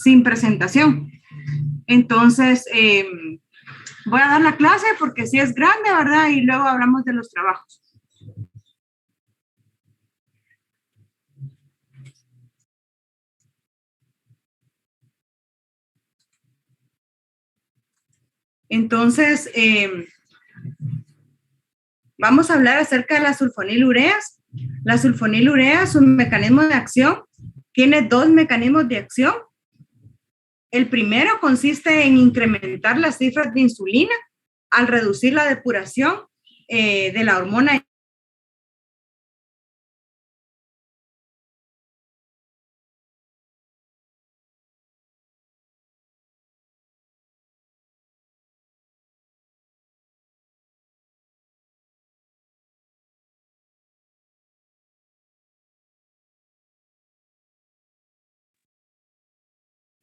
sin presentación. Entonces, voy a dar la clase porque sí es grande, ¿verdad? Y luego hablamos de los trabajos. Entonces, vamos a hablar acerca de las sulfonilureas. La sulfonilurea es un mecanismo de acción. Tiene dos mecanismos de acción. El primero consiste en incrementar las cifras de insulina al reducir la depuración de la hormona.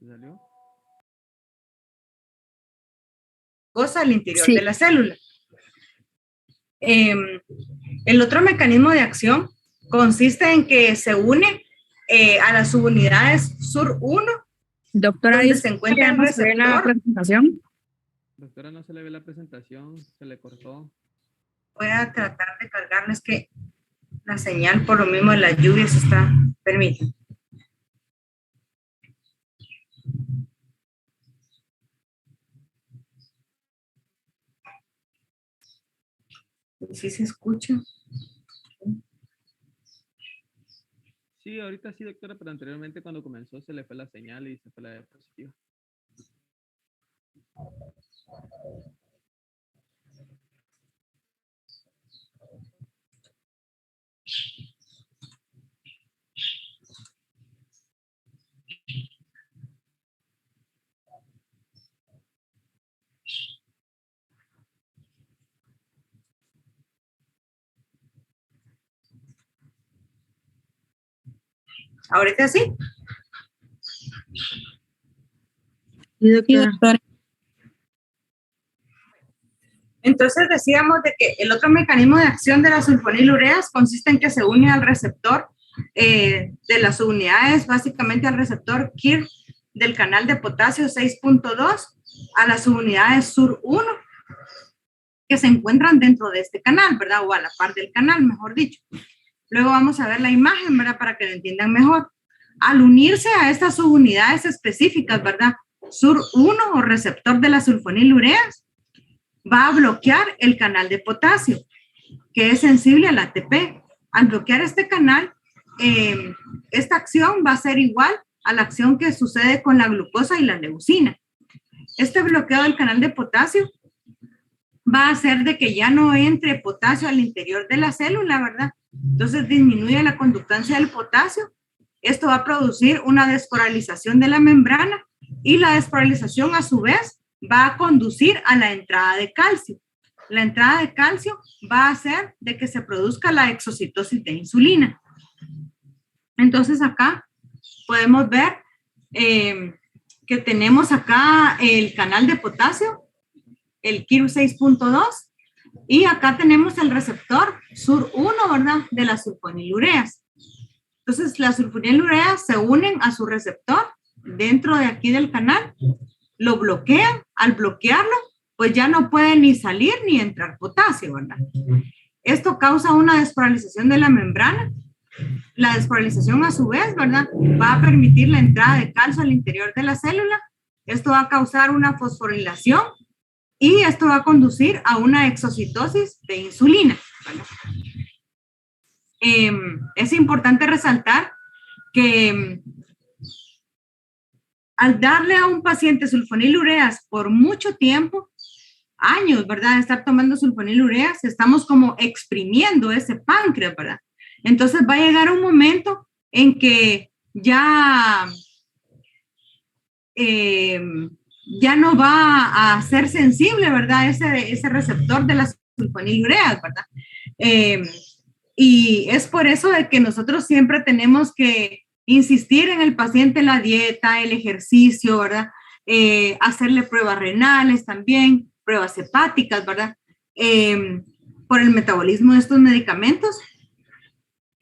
¿Salió? Cosa al interior de la célula. El otro mecanismo de acción consiste en que se une a las subunidades SUR1, doctora, donde se encuentra el receptor. La presentación. Doctora, no se le ve la presentación, se le cortó. Voy a tratar de cargarles que la señal por lo mismo de las lluvias está, permiten. ¿Sí se escucha? Sí, ahorita sí, doctora, pero anteriormente cuando comenzó se le fue la señal y se fue la diapositiva. ¿Ahorita sí? Sí, doctora. Entonces decíamos de que el otro mecanismo de acción de las sulfonilureas consiste en que se une al receptor de las subunidades, básicamente al receptor KIR del canal de potasio 6.2 a las subunidades SUR1 que se encuentran dentro de este canal, ¿verdad? O a la par del canal, mejor dicho. Luego vamos a ver la imagen, ¿verdad? Para que lo entiendan mejor. Al unirse a estas subunidades específicas, ¿verdad? SUR1 o receptor de las sulfonilureas va a bloquear el canal de potasio, que es sensible al ATP. Al bloquear este canal, esta acción va a ser igual a la acción que sucede con la glucosa y la leucina. Este bloqueo del canal de potasio va a hacer de que ya no entre potasio al interior de la célula, ¿verdad? Entonces disminuye la conductancia del potasio. Esto va a producir una desporalización de la membrana y la desporalización a su vez va a conducir a la entrada de calcio. La entrada de calcio va a hacer de que se produzca la exocitosis de insulina. Entonces acá podemos ver que tenemos acá el canal de potasio, el KIR 6.2, y acá tenemos el receptor SUR1, ¿verdad? De las sulfonilureas. Entonces las sulfonilureas se unen a su receptor dentro de aquí del canal, lo bloquean. Al bloquearlo, pues ya no puede ni salir ni entrar potasio, ¿verdad? Esto causa una despolarización de la membrana. La despolarización a su vez, ¿verdad? Va a permitir la entrada de calcio al interior de la célula. Esto va a causar una fosforilación y esto va a conducir a una exocitosis de insulina, ¿verdad? Es importante resaltar que al darle a un paciente sulfonilureas por mucho tiempo, años, ¿verdad? De estar tomando sulfonilureas, estamos como exprimiendo ese páncreas, ¿verdad? Entonces va a llegar un momento en que ya no va a ser sensible, ¿verdad? Ese receptor de las sulfonilureas, ¿verdad? Y es por eso de que nosotros siempre tenemos que insistir en el paciente la dieta, el ejercicio, ¿verdad? Hacerle pruebas renales también, pruebas hepáticas, ¿verdad? Por el metabolismo de estos medicamentos.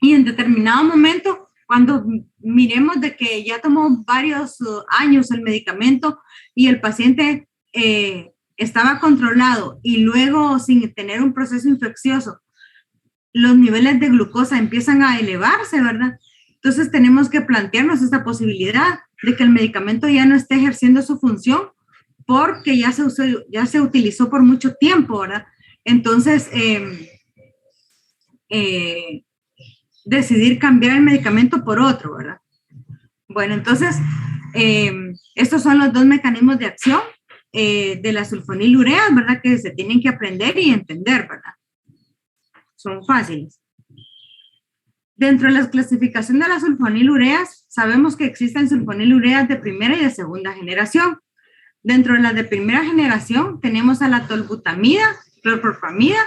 Y en determinado momento, cuando miremos de que ya tomó varios años el medicamento y el paciente estaba controlado y luego sin tener un proceso infeccioso, los niveles de glucosa empiezan a elevarse, ¿verdad? Entonces tenemos que plantearnos esta posibilidad de que el medicamento ya no esté ejerciendo su función porque ya se utilizó por mucho tiempo, ¿verdad? Entonces, decidir cambiar el medicamento por otro, ¿verdad? Bueno, entonces, estos son los dos mecanismos de acción de la sulfonilureas, ¿verdad? Que se tienen que aprender y entender, ¿verdad? Son fáciles. Dentro de la clasificación de las sulfonilureas, sabemos que existen sulfonilureas de primera y de segunda generación. Dentro de las de primera generación tenemos a la tolbutamida, clorpropamida,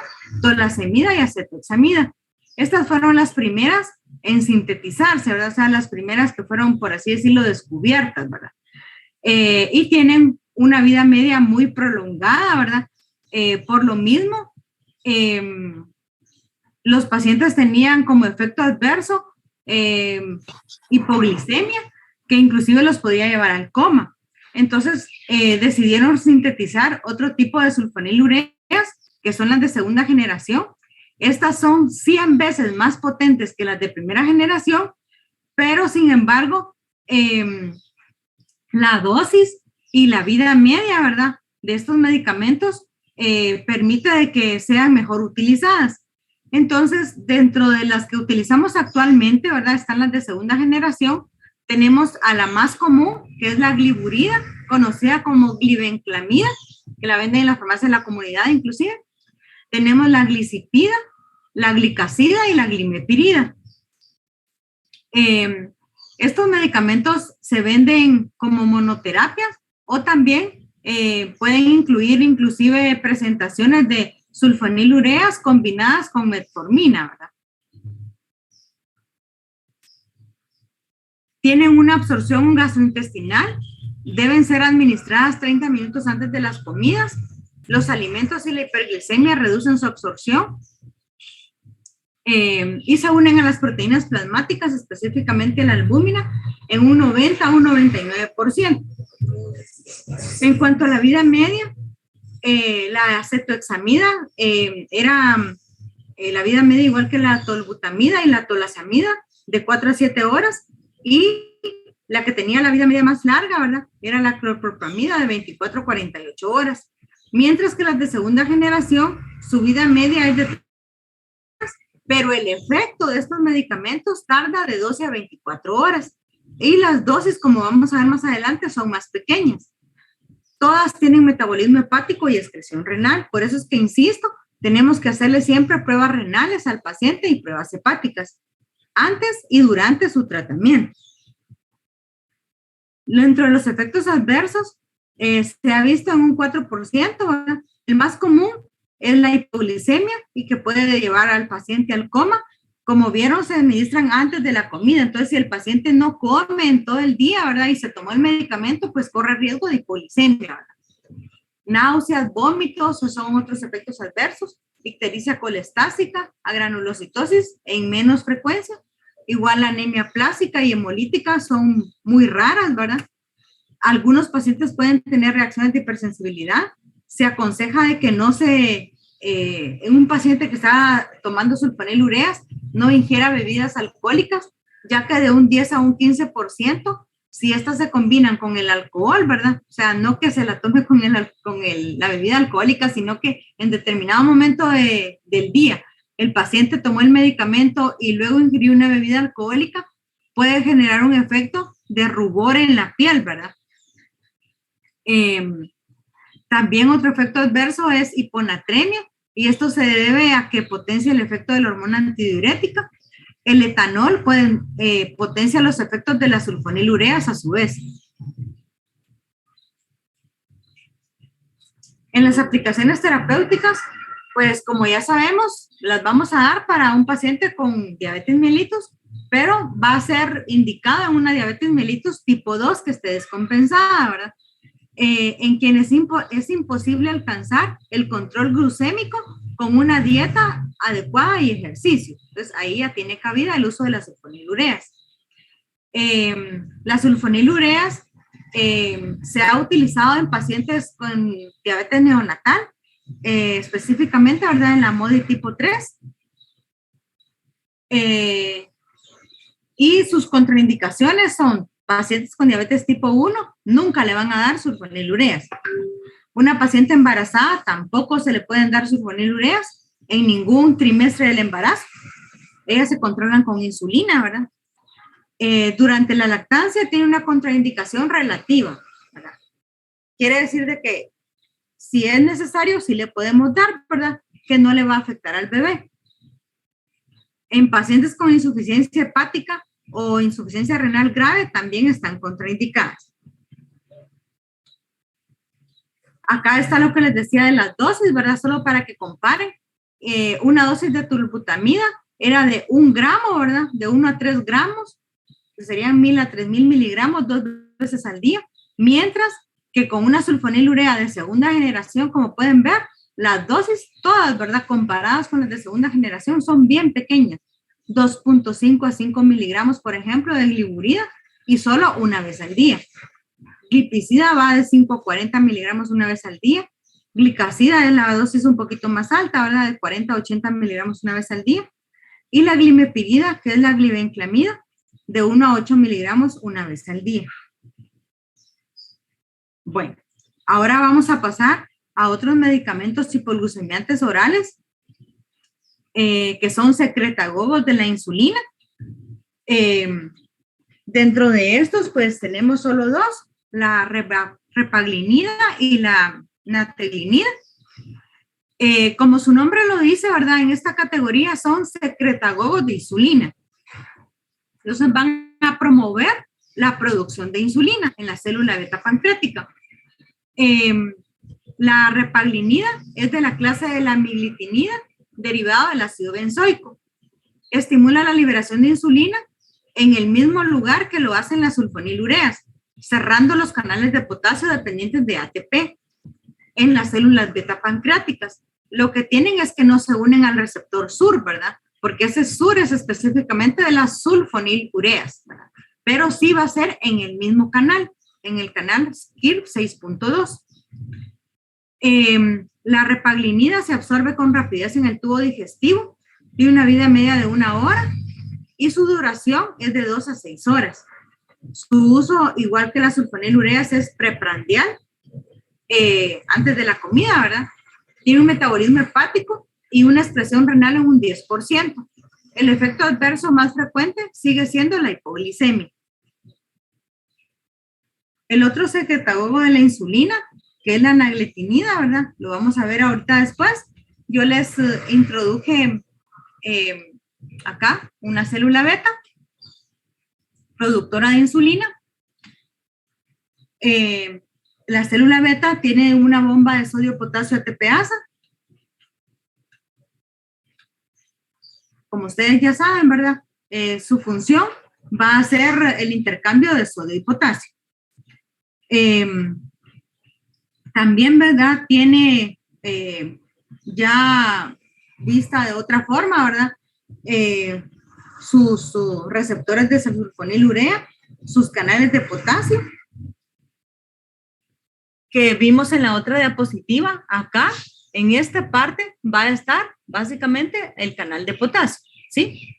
tolasemida y acetoxamida. Estas fueron las primeras en sintetizarse, ¿verdad? O sea, las primeras que fueron, por así decirlo, descubiertas, ¿verdad? Y tienen una vida media muy prolongada, ¿verdad? Por lo mismo, los pacientes tenían como efecto adverso hipoglicemia, que inclusive los podía llevar al coma. Entonces, decidieron sintetizar otro tipo de sulfonilureas, que son las de segunda generación. Estas son 100 veces más potentes que las de primera generación, pero sin embargo, la dosis y la vida media, ¿verdad?, de estos medicamentos permite de que sean mejor utilizadas. Entonces, dentro de las que utilizamos actualmente, ¿verdad?, están las de segunda generación. Tenemos a la más común, que es la gliburida, conocida como glibenclamida, que la venden en la farmacia de la comunidad inclusive. Tenemos la glicipida, la glicacida y la glimepirida. Estos medicamentos se venden como monoterapias o también pueden incluir inclusive presentaciones de sulfonilureas combinadas con metformina, ¿verdad? Tienen una absorción gastrointestinal, deben ser administradas 30 minutos antes de las comidas. Los alimentos y la hiperglicemia reducen su absorción y se unen a las proteínas plasmáticas, específicamente la albúmina, en un 90 a un 99%. En cuanto a la vida media, la acetoxamida era la vida media igual que la tolbutamida y la tolasemida, de 4 a 7 horas, y la que tenía la vida media más larga, ¿verdad?, era la clorpropamida, de 24 a 48 horas. Mientras que las de segunda generación, su vida media es de 3 horas, pero el efecto de estos medicamentos tarda de 12 a 24 horas. Y las dosis, como vamos a ver más adelante, son más pequeñas. Todas tienen metabolismo hepático y excreción renal. Por eso es que, insisto, tenemos que hacerle siempre pruebas renales al paciente y pruebas hepáticas antes y durante su tratamiento. Dentro de los efectos adversos, se ha visto en un 4%, ¿verdad? El más común es la hipoglicemia y que puede llevar al paciente al coma. Como vieron, se administran antes de la comida. Entonces, si el paciente no come en todo el día, ¿verdad?, y se tomó el medicamento, pues corre riesgo de hipoglicemia, ¿verdad? Náuseas, vómitos, o son otros efectos adversos. Ictericia colestásica, agranulocitosis en menos frecuencia. Igual la anemia plástica y hemolítica son muy raras, ¿verdad? Algunos pacientes pueden tener reacciones de hipersensibilidad. Se aconseja de que no se, en un paciente que está tomando sulfonilureas, no ingiera bebidas alcohólicas, ya que de un 10 a un 15%, si estas se combinan con el alcohol, ¿verdad? O sea, no que se la tome con la bebida alcohólica, sino que en determinado momento del día el paciente tomó el medicamento y luego ingirió una bebida alcohólica, puede generar un efecto de rubor en la piel, ¿verdad? También otro efecto adverso es hiponatremia, y esto se debe a que potencia el efecto de la hormona antidiurética. El etanol potencia los efectos de las sulfonilureas a su vez. En las aplicaciones terapéuticas, pues como ya sabemos, las vamos a dar para un paciente con diabetes mellitus, pero va a ser indicada en una diabetes mellitus tipo 2 que esté descompensada, ¿verdad? En quienes es imposible alcanzar el control glucémico con una dieta adecuada y ejercicio. Entonces, ahí ya tiene cabida el uso de las sulfonilureas. Las sulfonilureas se ha utilizado en pacientes con diabetes neonatal, específicamente, ¿verdad? En la MODY tipo 3. Y sus contraindicaciones son pacientes con diabetes tipo 1, nunca le van a dar sulfonilureas. Una paciente embarazada tampoco se le pueden dar sulfonilureas en ningún trimestre del embarazo. Ellas se controlan con insulina, ¿verdad? Durante la lactancia tiene una contraindicación relativa, ¿verdad? Quiere decir de que si es necesario, sí le podemos dar, ¿verdad? Que no le va a afectar al bebé. En pacientes con insuficiencia hepática o insuficiencia renal grave también están contraindicadas. Acá está lo que les decía de las dosis, ¿verdad? Solo para que comparen. Una dosis de tolbutamida era de 1 gramo, ¿verdad? De 1 a 3 gramos, que serían 1000 a 3000 miligramos 2 veces al día. Mientras que con una sulfonilurea de segunda generación, como pueden ver, las dosis todas, ¿verdad? Comparadas con las de segunda generación, son bien pequeñas. 2.5 a 5 miligramos, por ejemplo, de gliburida y solo una vez al día. Glipizida va de 5 a 40 miligramos una vez al día. Glicacida es la dosis un poquito más alta, ¿verdad? De 40 a 80 miligramos una vez al día. Y la glimepirida, que es la glibenclamida, de 1 a 8 miligramos una vez al día. Bueno, ahora vamos a pasar a otros medicamentos hipoglucemiantes orales, que son secretagogos de la insulina. Dentro de estos, pues tenemos solo dos, la repaglinida y la nateglinida. Como su nombre lo dice, ¿verdad? En esta categoría son secretagogos de insulina. Entonces van a promover la producción de insulina en la célula beta pancreática. La repaglinida es de la clase de la amiglitinida, derivada del ácido benzoico. Estimula la liberación de insulina en el mismo lugar que lo hacen las sulfonilureas, cerrando los canales de potasio dependientes de ATP en las células beta pancreáticas. Lo que tienen es que no se unen al receptor SUR, ¿verdad? Porque ese SUR es específicamente de las sulfonilureas, ¿verdad? Pero sí va a ser en el mismo canal, en el canal KIR 6.2. La repaglinida se absorbe con rapidez en el tubo digestivo, tiene una vida media de 1 hora y su duración es de 2 a 6 horas. Su uso, igual que las sulfonilureas, es preprandial, antes de la comida, ¿verdad? Tiene un metabolismo hepático y una excreción renal en un 10%. El efecto adverso más frecuente sigue siendo la hipoglicemia. El otro secretagogo de la insulina, que es la nagletinida, ¿verdad? Lo vamos a ver ahorita después. Yo les introduje acá una célula beta, productora de insulina. La célula beta tiene una bomba de sodio-potasio ATPasa. Como ustedes ya saben, ¿verdad? Su función va a ser el intercambio de sodio y potasio. También, ¿verdad? Tiene ya vista de otra forma, ¿verdad? Sus receptores de sulfonilurea, sus canales de potasio, que vimos en la otra diapositiva. Acá, en esta parte, va a estar básicamente el canal de potasio, ¿sí?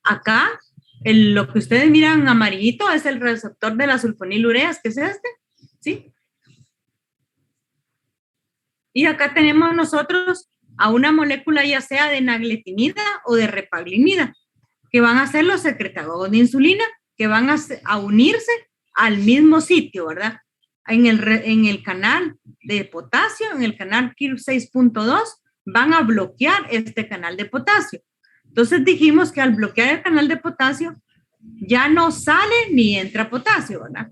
Acá, lo que ustedes miran amarillito es el receptor de las sulfonilureas, que es este, ¿sí? Y acá tenemos nosotros a una molécula ya sea de nagletinida o de repaglinida, que van a ser los secretagogos de insulina, que van a unirse al mismo sitio, ¿verdad? En el canal de potasio, en el canal KIR 6.2, van a bloquear este canal de potasio. Entonces dijimos que al bloquear el canal de potasio, ya no sale ni entra potasio, ¿verdad?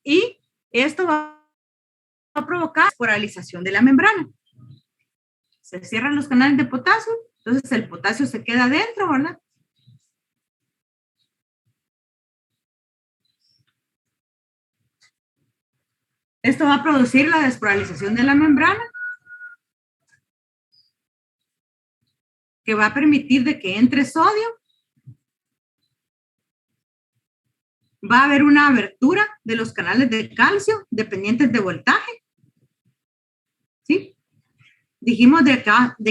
Y esto va a provocar esporalización de la membrana. Se cierran los canales de potasio, entonces el potasio se queda adentro, ¿verdad? Esto va a producir la desporalización de la membrana, que va a permitir de que entre sodio va a haber una abertura de los canales de calcio dependientes de voltaje. ¿Sí? Dijimos de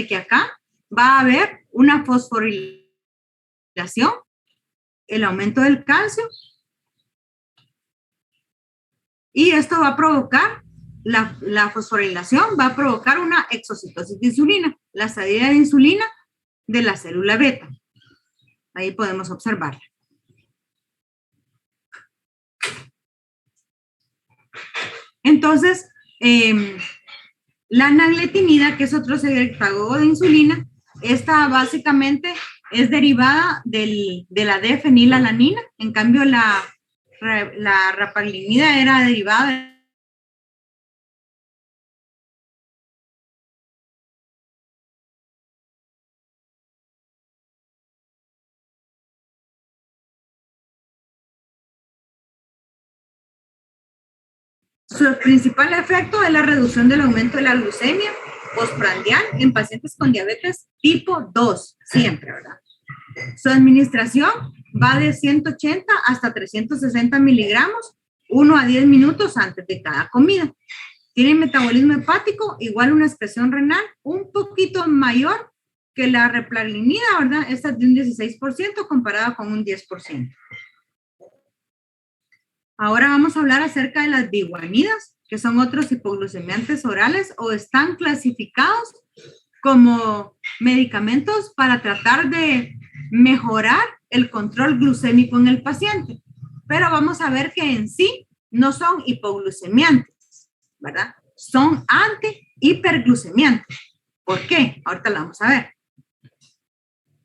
que acá va a haber una fosforilación, el aumento del calcio, y esto va a provocar, la fosforilación va a provocar una exocitosis de insulina, la salida de insulina de la célula beta. Ahí podemos observarla. Entonces, la nagletinida, que es otro secretagogo de insulina, esta básicamente es derivada de la D-fenilalanina. En cambio, la rapaglinida era derivada de su principal efecto es la reducción del aumento de la glucemia postprandial en pacientes con diabetes tipo 2, siempre, ¿verdad? Su administración va de 180 hasta 360 miligramos, 1 a 10 minutos antes de cada comida. Tiene metabolismo hepático, igual una excreción renal un poquito mayor que la repaglinida, ¿verdad? Esta es de un 16% comparada con un 10%. Ahora vamos a hablar acerca de las biguanidas, que son otros hipoglucemiantes orales o están clasificados como medicamentos para tratar de mejorar el control glucémico en el paciente. Pero vamos a ver que en sí no son hipoglucemiantes, ¿verdad? Son anti-hiperglucemiantes. ¿Por qué? Ahorita lo vamos a ver.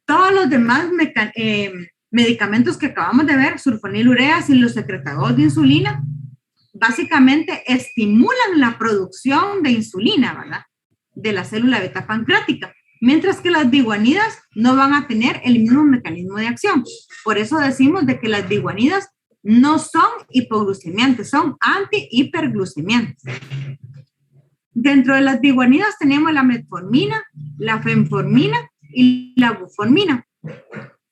Todos los demás medicamentos que acabamos de ver, sulfonilureas y los secretagogos de insulina, básicamente estimulan la producción de insulina, ¿verdad? De la célula beta pancreática, mientras que las biguanidas no van a tener el mismo mecanismo de acción. Por eso decimos de que las biguanidas no son hipoglucemiantes, son anti-hiperglucemiantes. Dentro de las biguanidas tenemos la metformina, la fenformina y la buformina.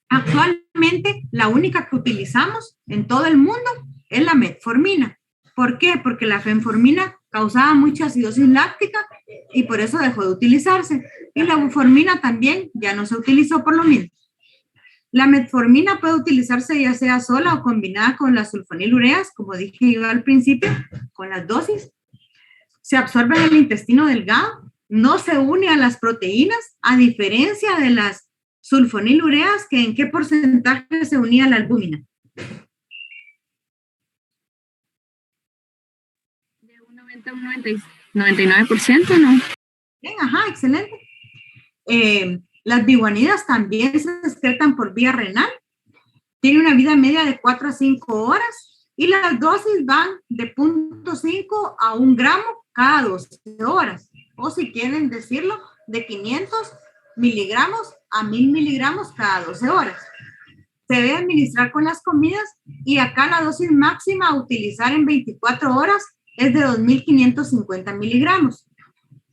Actualmente, la única que utilizamos en todo el mundo es la metformina. ¿Por qué? Porque la fenformina causaba mucha acidosis láctica y por eso dejó de utilizarse. Y la buformina también ya no se utilizó por lo mismo. La metformina puede utilizarse ya sea sola o combinada con las sulfonilureas, como dije yo al principio, con las dosis. Se absorbe en el intestino delgado, no se une a las proteínas, a diferencia de las sulfonilureas, que en qué porcentaje se unía a la albúmina. De un 90 a un 99%, ¿no? Bien, ajá, excelente. Las biguanidas también se excretan por vía renal. Tiene una vida media de 4 a 5 horas y las dosis van de 0.5 a 1 gramo cada 12 horas. O si quieren decirlo, de 500 miligramos a 1000 miligramos cada 12 horas. Se debe administrar con las comidas y acá la dosis máxima a utilizar en 24 horas es de 2550 miligramos.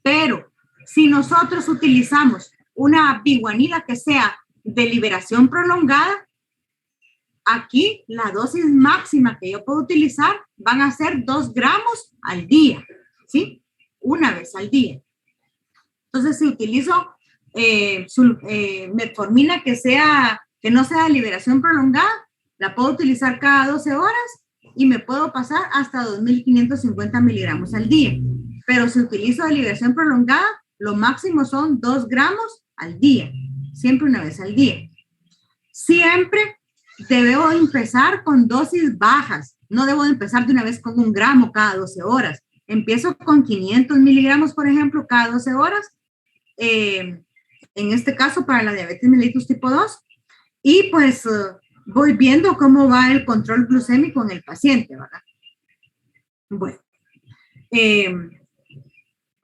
Pero si nosotros utilizamos una biguanida que sea de liberación prolongada, aquí la dosis máxima que yo puedo utilizar van a ser 2 gramos al día, ¿sí? Una vez al día. Entonces, si utilizo metformina que no sea de liberación prolongada, la puedo utilizar cada 12 horas y me puedo pasar hasta 2550 miligramos al día. Pero si utilizo de liberación prolongada, lo máximo son 2 gramos al día, siempre una vez al día. Siempre debo empezar con dosis bajas, no debo empezar de una vez con 1 gramo cada 12 horas. Empiezo con 500 miligramos, por ejemplo, cada 12 horas, en este caso para la diabetes mellitus tipo 2, y pues voy viendo cómo va el control glucémico en el paciente, ¿verdad? Bueno,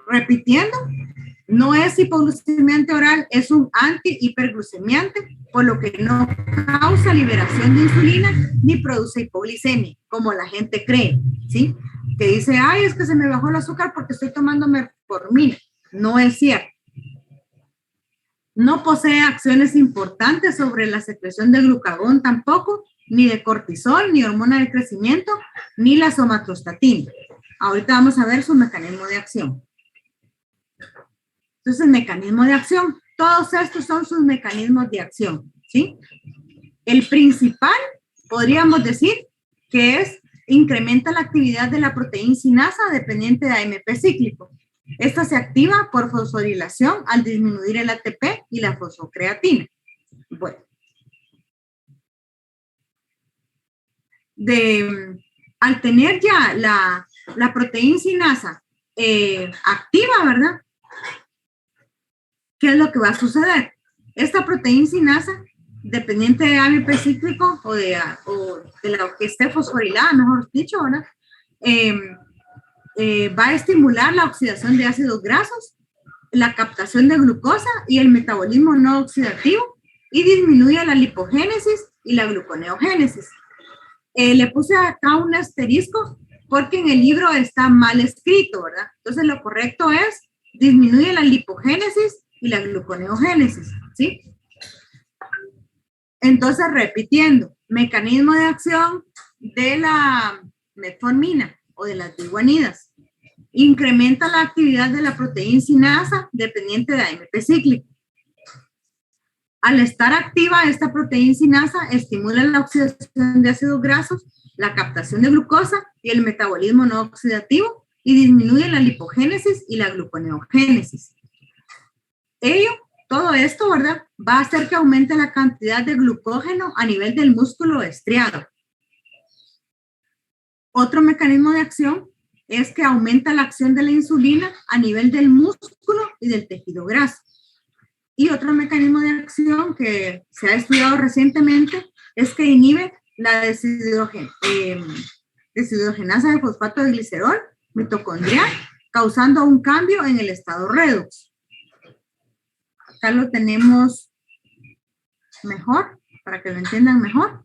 repitiendo, no es hipoglucemiante oral, es un anti-hiperglucemiante, por lo que no causa liberación de insulina ni produce hipoglicemia, como la gente cree, ¿sí? Que dice, ay, es que se me bajó el azúcar porque estoy tomando metformina. No es cierto. No posee acciones importantes sobre la secreción de glucagón tampoco, ni de cortisol, ni hormona del crecimiento, ni la somatostatina. Ahorita vamos a ver su mecanismo de acción. Entonces, el mecanismo de acción, todos estos son sus mecanismos de acción, ¿sí? El principal, podríamos decir, que es incrementa la actividad de la proteína sinasa dependiente de AMP cíclico. Esta se activa por fosforilación al disminuir el ATP y la fosfocreatina. Bueno. Al tener ya la proteína sinasa activa, ¿verdad? ¿Qué es lo que va a suceder? Esta proteína sinasa, dependiente de AMP cíclico o de lo que esté fosforilada, mejor dicho, ¿verdad? Va a estimular la oxidación de ácidos grasos, la captación de glucosa y el metabolismo no oxidativo, y disminuye la lipogénesis y la gluconeogénesis. Le puse acá un asterisco porque en el libro está mal escrito, ¿verdad? Entonces lo correcto es disminuye la lipogénesis y la gluconeogénesis, ¿sí? Entonces, repitiendo, mecanismo de acción de la metformina o de las biguanidas. Incrementa la actividad de la proteína sinasa dependiente de AMP cíclico. Al estar activa, esta proteína sinasa estimula la oxidación de ácidos grasos, la captación de glucosa y el metabolismo no oxidativo, y disminuye la lipogénesis y la gluconeogénesis. Todo esto, ¿verdad?, va a hacer que aumente la cantidad de glucógeno a nivel del músculo estriado. Otro mecanismo de acción es que aumenta la acción de la insulina a nivel del músculo y del tejido graso. Y otro mecanismo de acción que se ha estudiado recientemente es que inhibe la deshidrogenasa de fosfato de glicerol mitocondrial, causando un cambio en el estado redox. Acá lo tenemos mejor, para que lo entiendan mejor.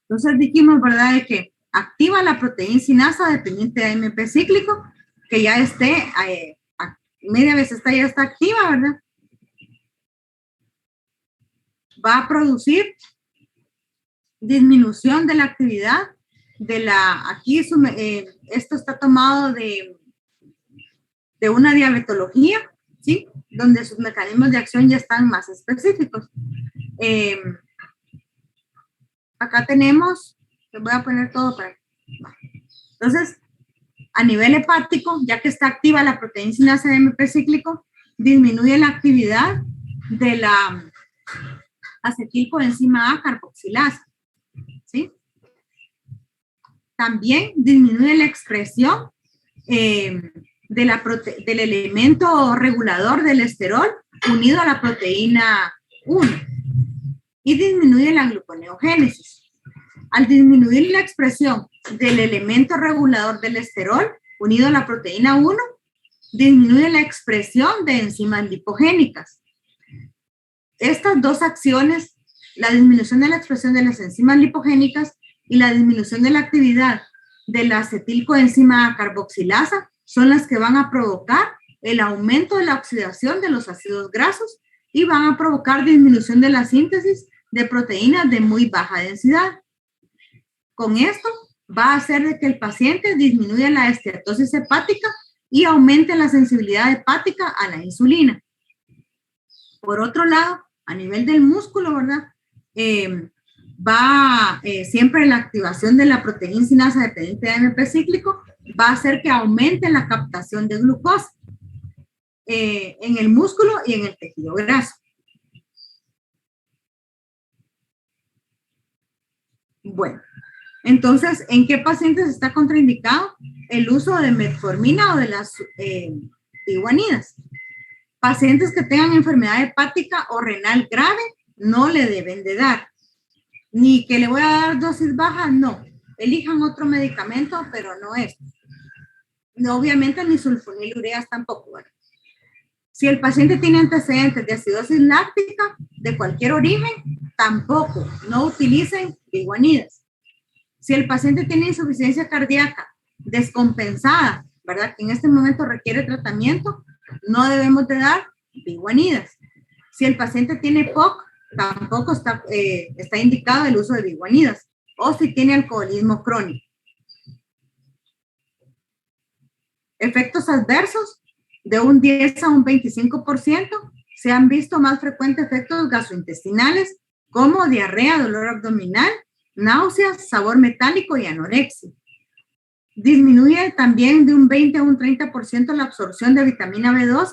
Entonces dijimos, ¿verdad?, de que activa la proteína sinasa dependiente de AMP cíclico, que ya esté, media vez ya está activa, ¿verdad? Va a producir disminución de la actividad de aquí esto está tomado de una diabetología, ¿sí? Donde sus mecanismos de acción ya están más específicos. Acá tenemos, les voy a poner todo para... Entonces, a nivel hepático, ya que está activa la proteína sinasa de AMP cíclico, disminuye la actividad de la acetilcoenzima A carboxilasa, ¿sí? También disminuye la expresión del elemento regulador del esterol unido a la proteína 1 y disminuye la gluconeogénesis. Al disminuir la expresión del elemento regulador del esterol unido a la proteína 1, disminuye la expresión de enzimas lipogénicas. Estas dos acciones, la disminución de la expresión de las enzimas lipogénicas y la disminución de la actividad de la acetilcoenzima carboxilasa, son las que van a provocar el aumento de la oxidación de los ácidos grasos y van a provocar disminución de la síntesis de proteínas de muy baja densidad. Con esto va a hacer de que el paciente disminuya la esteatosis hepática y aumente la sensibilidad hepática a la insulina. Por otro lado, a nivel del músculo, ¿verdad? Siempre la activación de la proteína sinasa dependiente de AMP cíclico va a hacer que aumente la captación de glucosa en el músculo y en el tejido graso. Bueno, entonces, ¿en qué pacientes está contraindicado el uso de metformina o de las biguanidas? Pacientes que tengan enfermedad hepática o renal grave no le deben de dar. Ni que le voy a dar dosis baja, no. Elijan otro medicamento, pero no esto. No, obviamente ni sulfonilureas tampoco. ¿Verdad? Si el paciente tiene antecedentes de acidosis láctica de cualquier origen, tampoco. No utilicen biguanidas. Si el paciente tiene insuficiencia cardíaca descompensada, ¿verdad?, que en este momento requiere tratamiento, no debemos de dar biguanidas. Si el paciente tiene POC, tampoco está indicado el uso de biguanidas, o si tiene alcoholismo crónico. Efectos adversos, de un 10 a un 25%, se han visto más frecuentes efectos gastrointestinales como diarrea, dolor abdominal, náuseas, sabor metálico y anorexia. Disminuye también de un 20 a un 30% la absorción de vitamina B12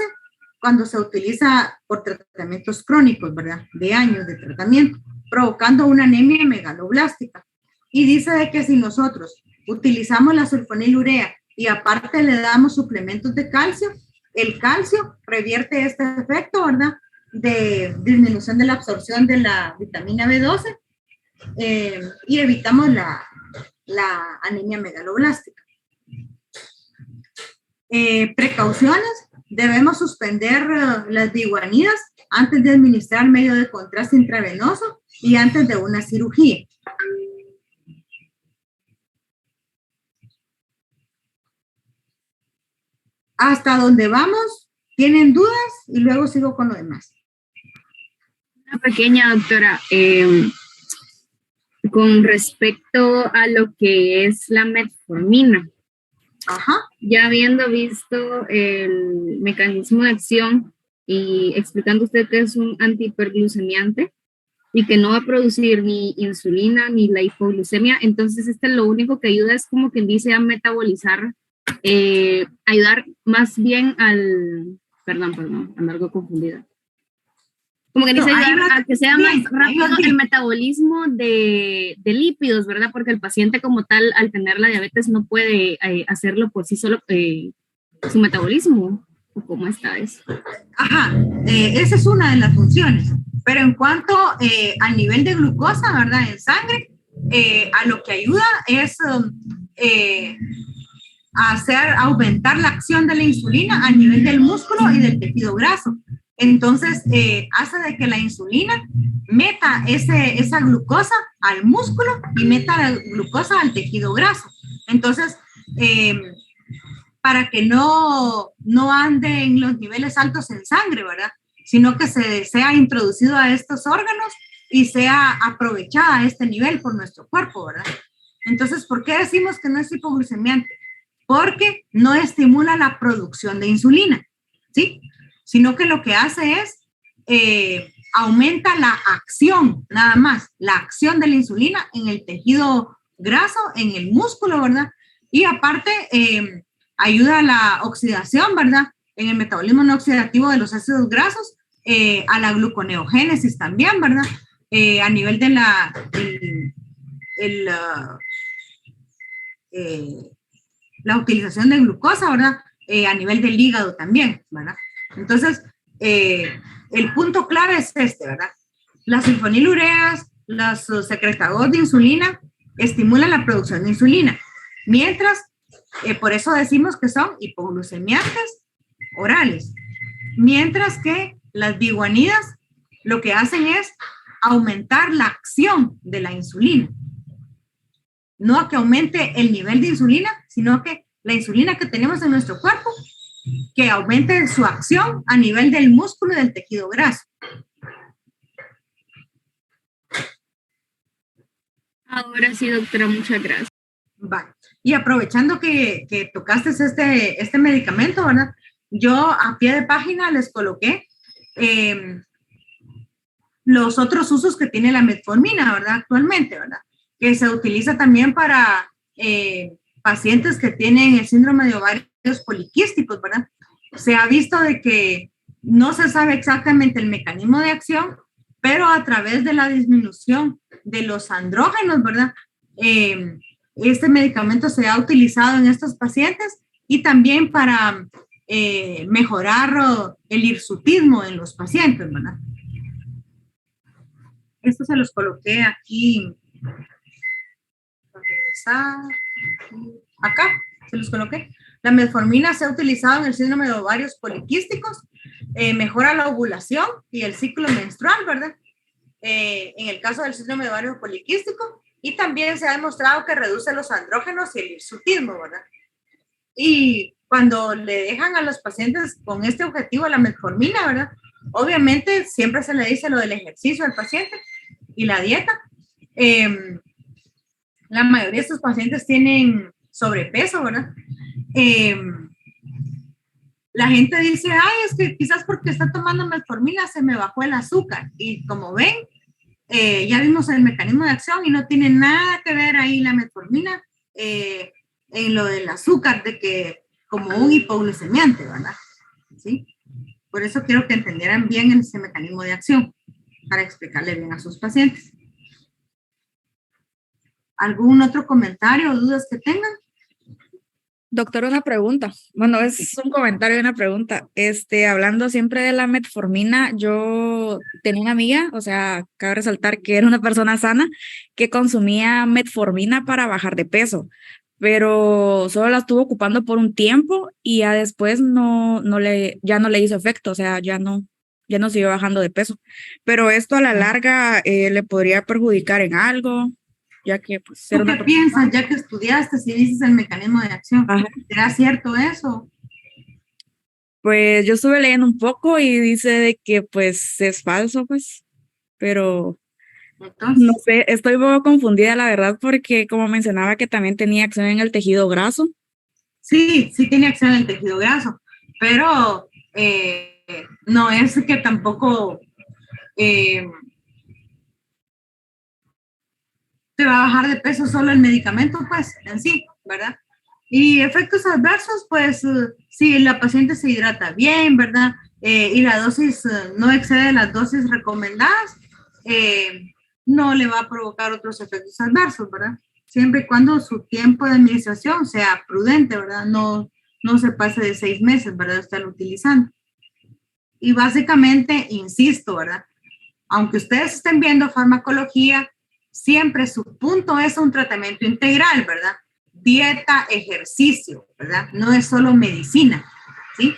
cuando se utiliza por tratamientos crónicos, ¿verdad? De años de tratamiento, provocando una anemia megaloblástica. Y dice de que si nosotros utilizamos la sulfonilurea y aparte le damos suplementos de calcio, el calcio revierte este efecto, ¿verdad? De disminución de la absorción de la vitamina B12 y evitamos la anemia megaloblástica. Precauciones, debemos suspender las biguanidas antes de administrar medio de contraste intravenoso y antes de una cirugía. Hasta donde vamos, ¿tienen dudas? Y luego sigo con lo demás. Una pequeña, doctora, con respecto a lo que es la metformina. Ajá. Ya habiendo visto el mecanismo de acción y explicando usted que es un antihiperglucemiante y que no va a producir ni insulina ni la hipoglucemia, entonces lo único que ayuda es como quien dice a metabolizar, ayudar más bien perdón, ando algo confundida. Como que dice ayudar a que sea más rápido el metabolismo de lípidos, ¿verdad? Porque el paciente como tal, al tener la diabetes, no puede hacerlo por sí solo su metabolismo. ¿Cómo está eso? Ajá, esa es una de las funciones. Pero en cuanto al nivel de glucosa, ¿verdad? En sangre, a lo que ayuda es aumentar la acción de la insulina a nivel del músculo y del tejido graso. Entonces, hace de que la insulina meta esa glucosa al músculo y meta la glucosa al tejido graso. Entonces, para que no anden los niveles altos en sangre, ¿verdad? Sino que sea introducido a estos órganos y sea aprovechada a este nivel por nuestro cuerpo, ¿verdad? Entonces, ¿por qué decimos que no es hipoglucemiante? Porque no estimula la producción de insulina, ¿sí? Sino que lo que hace es aumenta la acción, nada más, la acción de la insulina en el tejido graso, en el músculo, ¿verdad? Y aparte, ayuda a la oxidación, ¿verdad? En el metabolismo no oxidativo de los ácidos grasos, a la gluconeogénesis también, ¿verdad? A nivel de la utilización de glucosa, ¿verdad? A nivel del hígado también, ¿verdad? Entonces, el punto clave es ¿verdad? Las sulfonilureas, los secretadores de insulina estimulan la producción de insulina, mientras, por eso decimos que son hipoglucemiantes orales, mientras que las biguanidas lo que hacen es aumentar la acción de la insulina. No a que aumente el nivel de insulina, sino que la insulina que tenemos en nuestro cuerpo, que aumente su acción a nivel del músculo y del tejido graso. Ahora sí, doctora, muchas gracias. Vale. Y aprovechando que tocaste este medicamento, ¿verdad? Yo a pie de página les coloqué los otros usos que tiene la metformina, ¿verdad? Actualmente, ¿verdad? Que se utiliza también para pacientes que tienen el síndrome de ovarios poliquísticos, ¿verdad? Se ha visto de que no se sabe exactamente el mecanismo de acción, pero a través de la disminución de los andrógenos, ¿verdad? Este medicamento se ha utilizado en estos pacientes y también para mejorar el hirsutismo en los pacientes, ¿verdad? Esto se los coloqué aquí. Acá se los coloqué. La metformina se ha utilizado en el síndrome de ovarios poliquísticos, mejora la ovulación y el ciclo menstrual, ¿verdad? En el caso del síndrome de ovario poliquístico, y también se ha demostrado que reduce los andrógenos y el hirsutismo, ¿verdad? Y cuando le dejan a los pacientes con este objetivo la metformina, ¿verdad? Obviamente siempre se le dice lo del ejercicio al paciente y la dieta. La mayoría de estos pacientes tienen sobrepeso, ¿verdad? La gente dice, ay, es que quizás porque está tomando metformina se me bajó el azúcar. Y como ven, ya vimos el mecanismo de acción y no tiene nada que ver ahí la metformina en lo del azúcar, de que como un hipoglucemiante, ¿verdad? ¿Sí? Por eso quiero que entendieran bien ese mecanismo de acción, para explicarle bien a sus pacientes. ¿Algún otro comentario o dudas que tengan? Doctor, una pregunta. Bueno, es un comentario y una pregunta. Hablando siempre de la metformina, yo tenía una amiga, o sea, cabe resaltar que era una persona sana que consumía metformina para bajar de peso, pero solo la estuvo ocupando por un tiempo y ya después ya no le hizo efecto, o sea, ya no siguió bajando de peso. Pero esto a la larga le podría perjudicar en algo, ya que pues ¿Tú qué piensas, ya que estudiaste, si dices el mecanismo de acción? Ajá. ¿Será cierto eso? Pues yo estuve leyendo un poco y dice de que pues es falso, pues, pero Entonces, no sé, estoy un poco confundida la verdad porque como mencionaba que también tenía acción en el tejido graso. sí tiene acción en el tejido graso, pero no es que tampoco te va a bajar de peso solo el medicamento, pues, en sí, ¿verdad? Y efectos adversos, pues, si la paciente se hidrata bien, ¿verdad? Y la dosis no excede las dosis recomendadas, no le va a provocar otros efectos adversos, ¿verdad? Siempre y cuando su tiempo de administración sea prudente, ¿verdad? No se pase de 6 meses, ¿verdad? Estarlo utilizando. Y básicamente, insisto, ¿verdad? Aunque ustedes estén viendo farmacología, siempre su punto es un tratamiento integral, ¿verdad? Dieta, ejercicio, ¿verdad? No es solo medicina, ¿sí?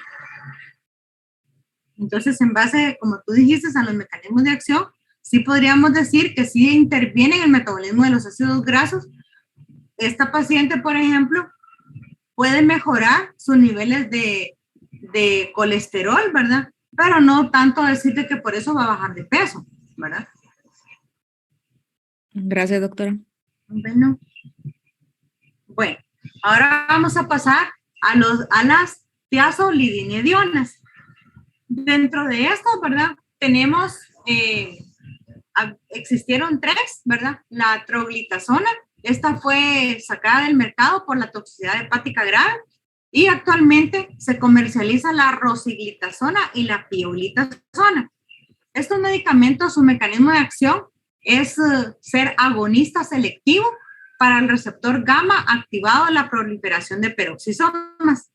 Entonces, en base, como tú dijiste, a los mecanismos de acción, sí podríamos decir que sí interviene en el metabolismo de los ácidos grasos. Esta paciente, por ejemplo, puede mejorar sus niveles de colesterol, ¿verdad? Pero no tanto decirte que por eso va a bajar de peso, ¿verdad? Gracias, doctora. Bueno, ahora vamos a pasar a las tiazolidinedionas. Dentro de esto, ¿verdad? Tenemos, existieron 3, ¿verdad? La troglitazona, esta fue sacada del mercado por la toxicidad hepática grave y actualmente se comercializa la rosiglitazona y la pioglitazona. Estos medicamentos, su mecanismo de acción es ser agonista selectivo para el receptor gamma activado en la proliferación de peroxisomas.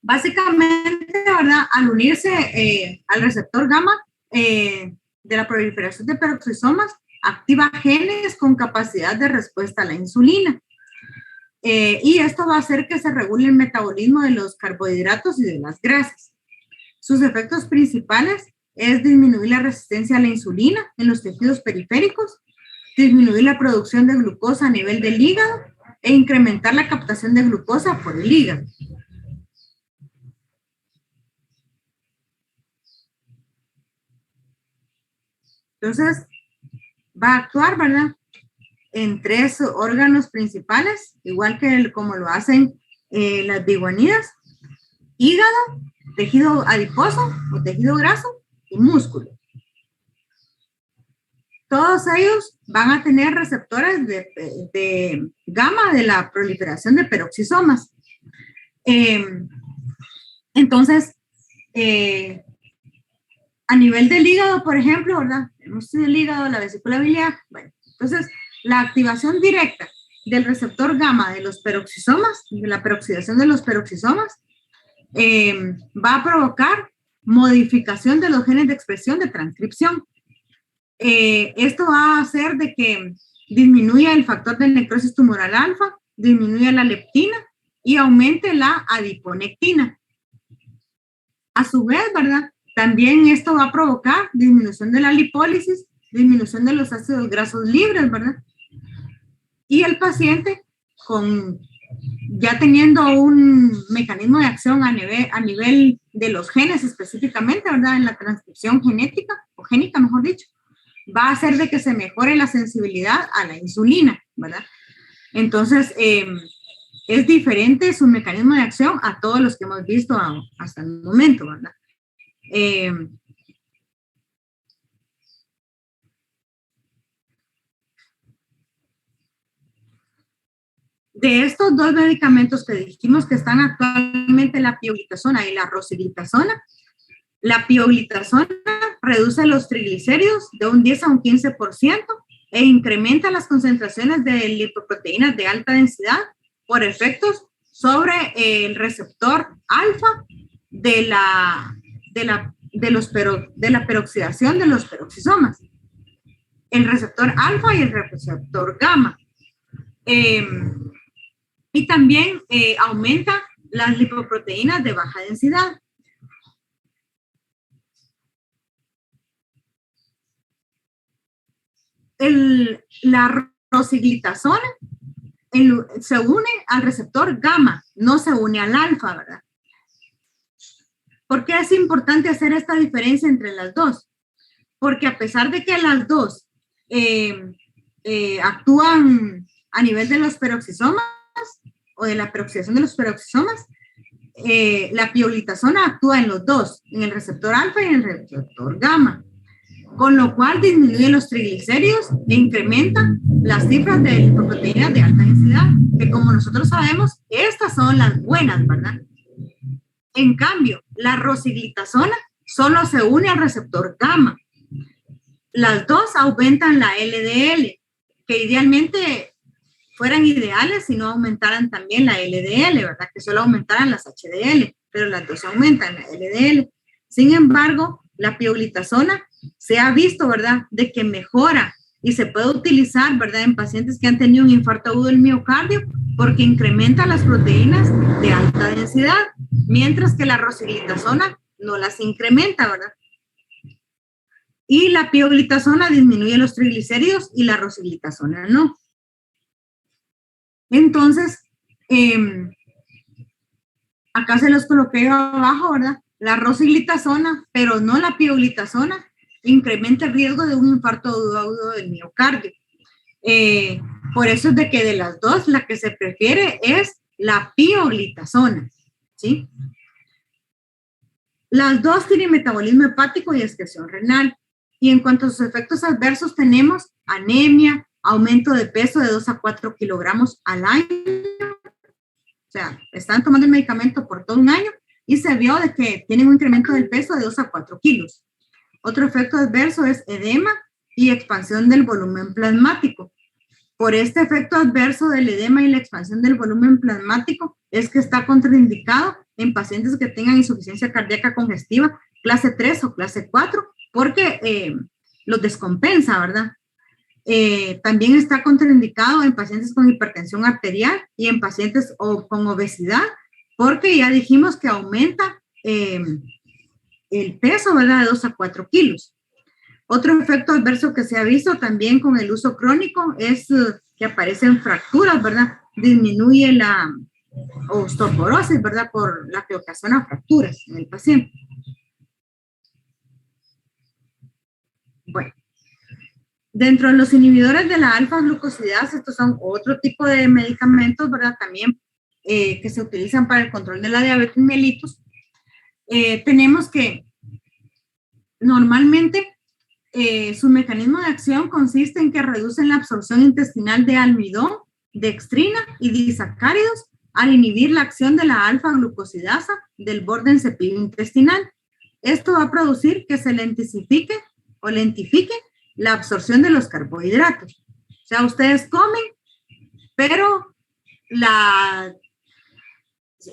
Básicamente, ¿verdad? Al unirse al receptor gamma de la proliferación de peroxisomas, activa genes con capacidad de respuesta a la insulina. Y esto va a hacer que se regule el metabolismo de los carbohidratos y de las grasas. Sus efectos principales es disminuir la resistencia a la insulina en los tejidos periféricos, disminuir la producción de glucosa a nivel del hígado e incrementar la captación de glucosa por el hígado. Entonces, va a actuar, ¿verdad? En 3 órganos principales, igual que como lo hacen las biguanidas: hígado, tejido adiposo o tejido graso y músculo. Todos ellos van a tener receptores de gamma de la proliferación de peroxisomas. Entonces, a nivel del hígado, por ejemplo, ¿verdad? Tenemos el hígado, la vesícula biliar. Bueno, entonces, la activación directa del receptor gamma de los peroxisomas, de la peroxidación de los peroxisomas, va a provocar modificación de los genes de expresión de transcripción. Esto va a hacer de que disminuya el factor de necrosis tumoral alfa, disminuya la leptina y aumente la adiponectina. A su vez, ¿verdad? También esto va a provocar disminución de la lipólisis, disminución de los ácidos grasos libres, ¿verdad? Y el paciente con ya teniendo un mecanismo de acción a nivel de los genes específicamente, ¿verdad? En la transcripción genética, o génica, mejor dicho, va a hacer de que se mejore la sensibilidad a la insulina, ¿verdad? Entonces, es diferente su mecanismo de acción a todos los que hemos visto hasta el momento, ¿verdad? De estos dos medicamentos que dijimos que están actualmente, la pioglitazona y la rosiglitazona, la pioglitazona reduce los triglicéridos de un 10 a un 15% e incrementa las concentraciones de lipoproteínas de alta densidad por efectos sobre el receptor alfa de la peroxidación de los peroxisomas, el receptor alfa y el receptor gamma. Y también aumenta las lipoproteínas de baja densidad. La rosiglitazona se une al receptor gamma, no se une al alfa, ¿verdad? ¿Por qué es importante hacer esta diferencia entre las dos? Porque a pesar de que las dos actúan a nivel de los peroxisomas o de la peroxidación de los peroxisomas, la pioglitazona actúa en los dos, en el receptor alfa y en el receptor gamma, con lo cual disminuye los triglicéridos e incrementa las cifras de lipoproteínas de alta densidad, que como nosotros sabemos, estas son las buenas, ¿verdad? En cambio, la rosiglitazona solo se une al receptor gamma. Las dos aumentan la LDL, que idealmente fueran ideales si no aumentaran también la LDL, ¿verdad? Que solo aumentaran las HDL, pero las dos aumentan la LDL. Sin embargo, la pioglitazona se ha visto, ¿verdad?, de que mejora y se puede utilizar, ¿verdad?, en pacientes que han tenido un infarto agudo del miocardio porque incrementa las proteínas de alta densidad, mientras que la rosiglitazona no las incrementa, ¿verdad? Y la pioglitazona disminuye los triglicéridos y la rosiglitazona no. Entonces, acá se los coloqué abajo, ¿verdad? La rosiglitazona, pero no la pioglitazona, incrementa el riesgo de un infarto agudo del miocardio. Por eso es de que de las dos, la que se prefiere es la pioglitazona, ¿sí? Las dos tienen metabolismo hepático y excreción renal. Y en cuanto a sus efectos adversos, tenemos anemia, aumento de peso de 2 a 4 kilogramos al año. O sea, están tomando el medicamento por todo un año y se vio de que tienen un incremento del peso de 2 a 4 kilos. Otro efecto adverso es edema y expansión del volumen plasmático. Por este efecto adverso del edema y la expansión del volumen plasmático es que está contraindicado en pacientes que tengan insuficiencia cardíaca congestiva clase 3 o clase 4 porque los descompensa, ¿verdad? También está contraindicado en pacientes con hipertensión arterial y en pacientes con obesidad porque ya dijimos que aumenta el peso, ¿verdad? De 2 a 4 kilos. Otro efecto adverso que se ha visto también con el uso crónico es que aparecen fracturas, ¿verdad? Disminuye la osteoporosis, ¿verdad? Por la que ocasiona fracturas en el paciente. Bueno, dentro de los inhibidores de la alfa-glucosidasa, estos son otro tipo de medicamentos, ¿verdad? También que se utilizan para el control de la diabetes mellitus. Tenemos que normalmente su mecanismo de acción consiste en que reducen la absorción intestinal de almidón, dextrina y disacáridos al inhibir la acción de la alfa-glucosidasa del borde encephalino intestinal. Esto va a producir que se lentifique la absorción de los carbohidratos. O sea, ustedes comen, pero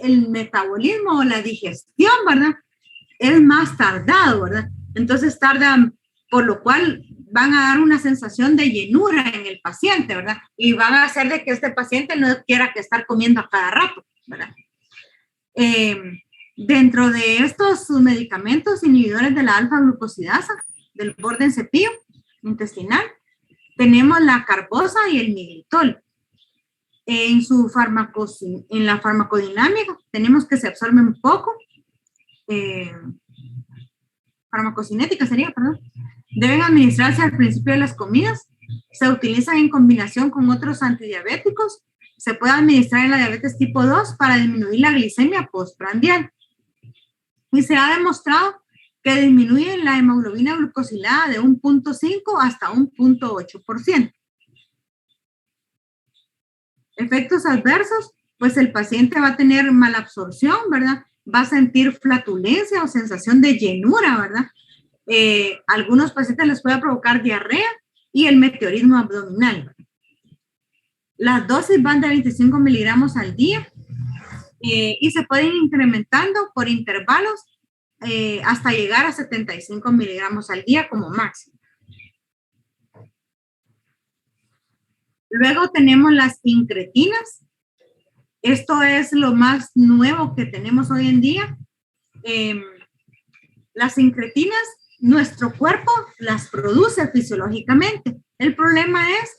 el metabolismo o la digestión, ¿verdad?, es más tardado, ¿verdad? Entonces tardan, por lo cual van a dar una sensación de llenura en el paciente, ¿verdad? Y van a hacer de que este paciente no quiera que estar comiendo a cada rato, ¿verdad? Dentro de estos medicamentos inhibidores de la alfa-glucosidasa del borde encephalino intestinal, tenemos la carbosa y el miglitol. En la farmacodinámica tenemos que se absorben poco, farmacocinética sería, perdón. Deben administrarse al principio de las comidas, se utilizan en combinación con otros antidiabéticos, se puede administrar en la diabetes tipo 2 para disminuir la glicemia postprandial. Y se ha demostrado que disminuye la hemoglobina glucosilada de 1.5 hasta 1.8%. Efectos adversos, pues el paciente va a tener malabsorción, ¿verdad? Va a sentir flatulencia o sensación de llenura, ¿verdad? Algunos pacientes les puede provocar diarrea y el meteorismo abdominal. Las dosis van de 25 miligramos al día y se pueden ir incrementando por intervalos hasta llegar a 75 miligramos al día como máximo. Luego tenemos las incretinas. Esto es lo más nuevo que tenemos hoy en día. Las incretinas, nuestro cuerpo las produce fisiológicamente. El problema es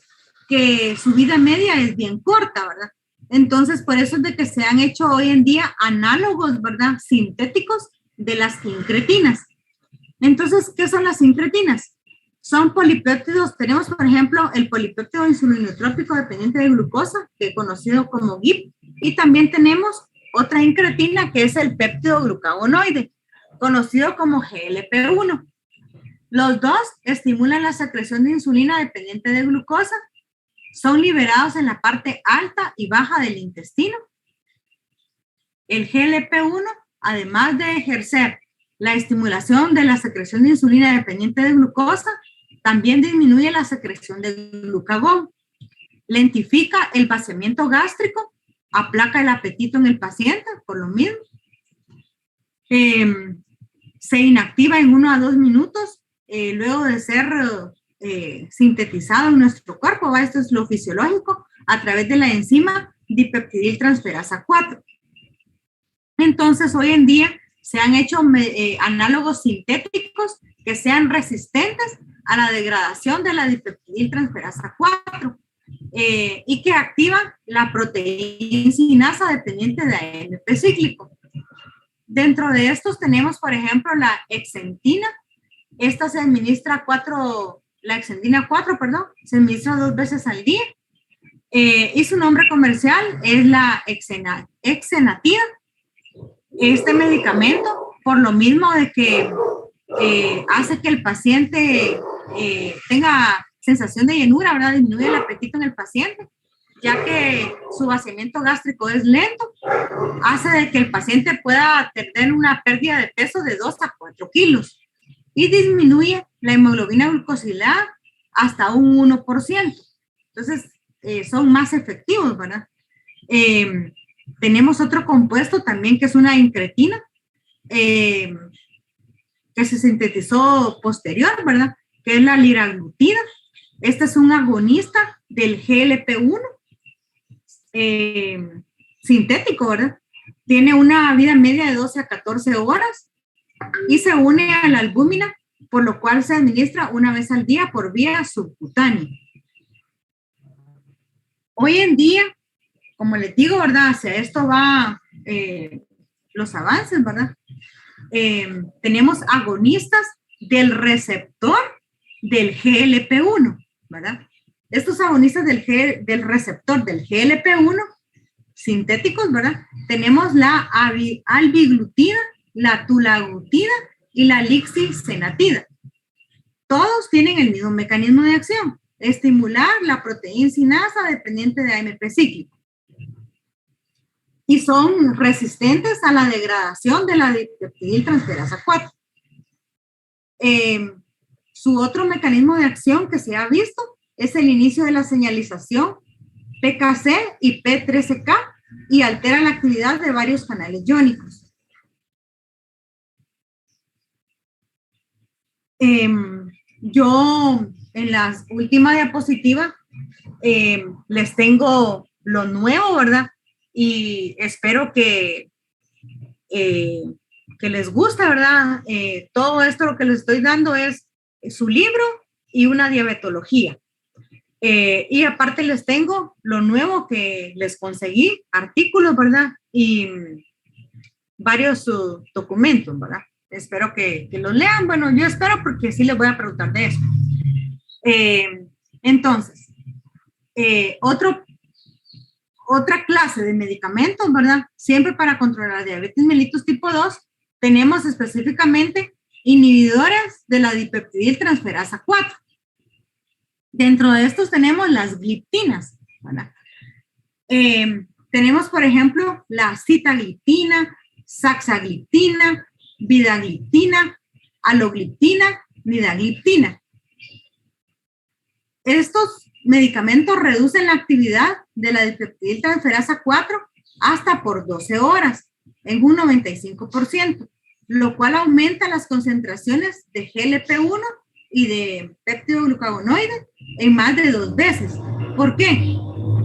que su vida media es bien corta, ¿verdad? Entonces, por eso es de que se han hecho hoy en día análogos, ¿verdad? Sintéticos de las incretinas. Entonces, ¿qué son las incretinas? Son polipéptidos. Tenemos, por ejemplo, el polipéptido insulinotrópico dependiente de glucosa, que es conocido como GIP, y también tenemos otra incretina que es el péptido glucagonoide, conocido como GLP-1. Los dos estimulan la secreción de insulina dependiente de glucosa, son liberados en la parte alta y baja del intestino. El GLP-1, además de ejercer la estimulación de la secreción de insulina dependiente de glucosa, también disminuye la secreción de glucagón, lentifica el vaciamiento gástrico, aplaca el apetito en el paciente, por lo mismo. Se inactiva en 1 a 2 minutos luego de ser sintetizado en nuestro cuerpo. Esto es lo fisiológico a través de la enzima dipeptidiltransferasa 4. Entonces, hoy en día se han hecho análogos sintéticos que sean resistentes a la degradación de la dipeptidiltransferasa 4 y que activan la proteínasa dependiente de AMP cíclico. Dentro de estos tenemos, por ejemplo, la exentina. Esta se administra la exentina 4, perdón, se administra 2 veces al día. Y su nombre comercial es la exenatida. Este medicamento, por lo mismo de que hace que el paciente tenga sensación de llenura, ¿verdad? Disminuye el apetito en el paciente, ya que su vaciamiento gástrico es lento, hace de que el paciente pueda tener una pérdida de peso de 2 a 4 kilos y disminuye la hemoglobina glucosilada hasta un 1%. Entonces, son más efectivos, ¿verdad? Tenemos otro compuesto también que es una incretina, que se sintetizó posterior, ¿verdad? Que es la liraglutida. Este es un agonista del GLP-1 sintético, ¿verdad? Tiene una vida media de 12 a 14 horas y se une a la albúmina, por lo cual se administra 1 vez al día por vía subcutánea. Hoy en día, como les digo, ¿verdad? Hacia esto va los avances, ¿verdad? Tenemos agonistas del receptor del GLP-1, ¿verdad? Estos agonistas del receptor del GLP-1 sintéticos, ¿verdad? Tenemos la albiglutida, la tulaglutida y la lixilsenatida. Todos tienen el mismo mecanismo de acción, estimular la proteínasa dependiente de AMP cíclico. Y son resistentes a la degradación de la dipeptidiltransferasa 4. Su otro mecanismo de acción que se ha visto es el inicio de la señalización PKC y P13K y altera la actividad de varios canales iónicos. Yo en la última diapositiva les tengo lo nuevo, ¿verdad? Y espero que les guste, ¿verdad? Todo esto lo que les estoy dando es su libro y una diabetología. Y aparte les tengo lo nuevo que les conseguí, artículos, ¿verdad? Y varios documentos, ¿verdad? Espero que los lean. Bueno, yo espero porque sí les voy a preguntar de eso. Entonces, otra clase de medicamentos, ¿verdad? Siempre para controlar la diabetes mellitus tipo 2, tenemos específicamente inhibidores de la dipeptidil transferasa 4. Dentro de estos tenemos las gliptinas, ¿verdad? Tenemos, por ejemplo, la sitagliptina, saxagliptina, vidagliptina, alogliptina, nidagliptina. Estos medicamentos reducen la actividad de la dipeptidil transferasa 4 hasta por 12 horas en un 95%, lo cual aumenta las concentraciones de GLP-1 y de péptidoglucagonoide en más de 2 veces. ¿Por qué?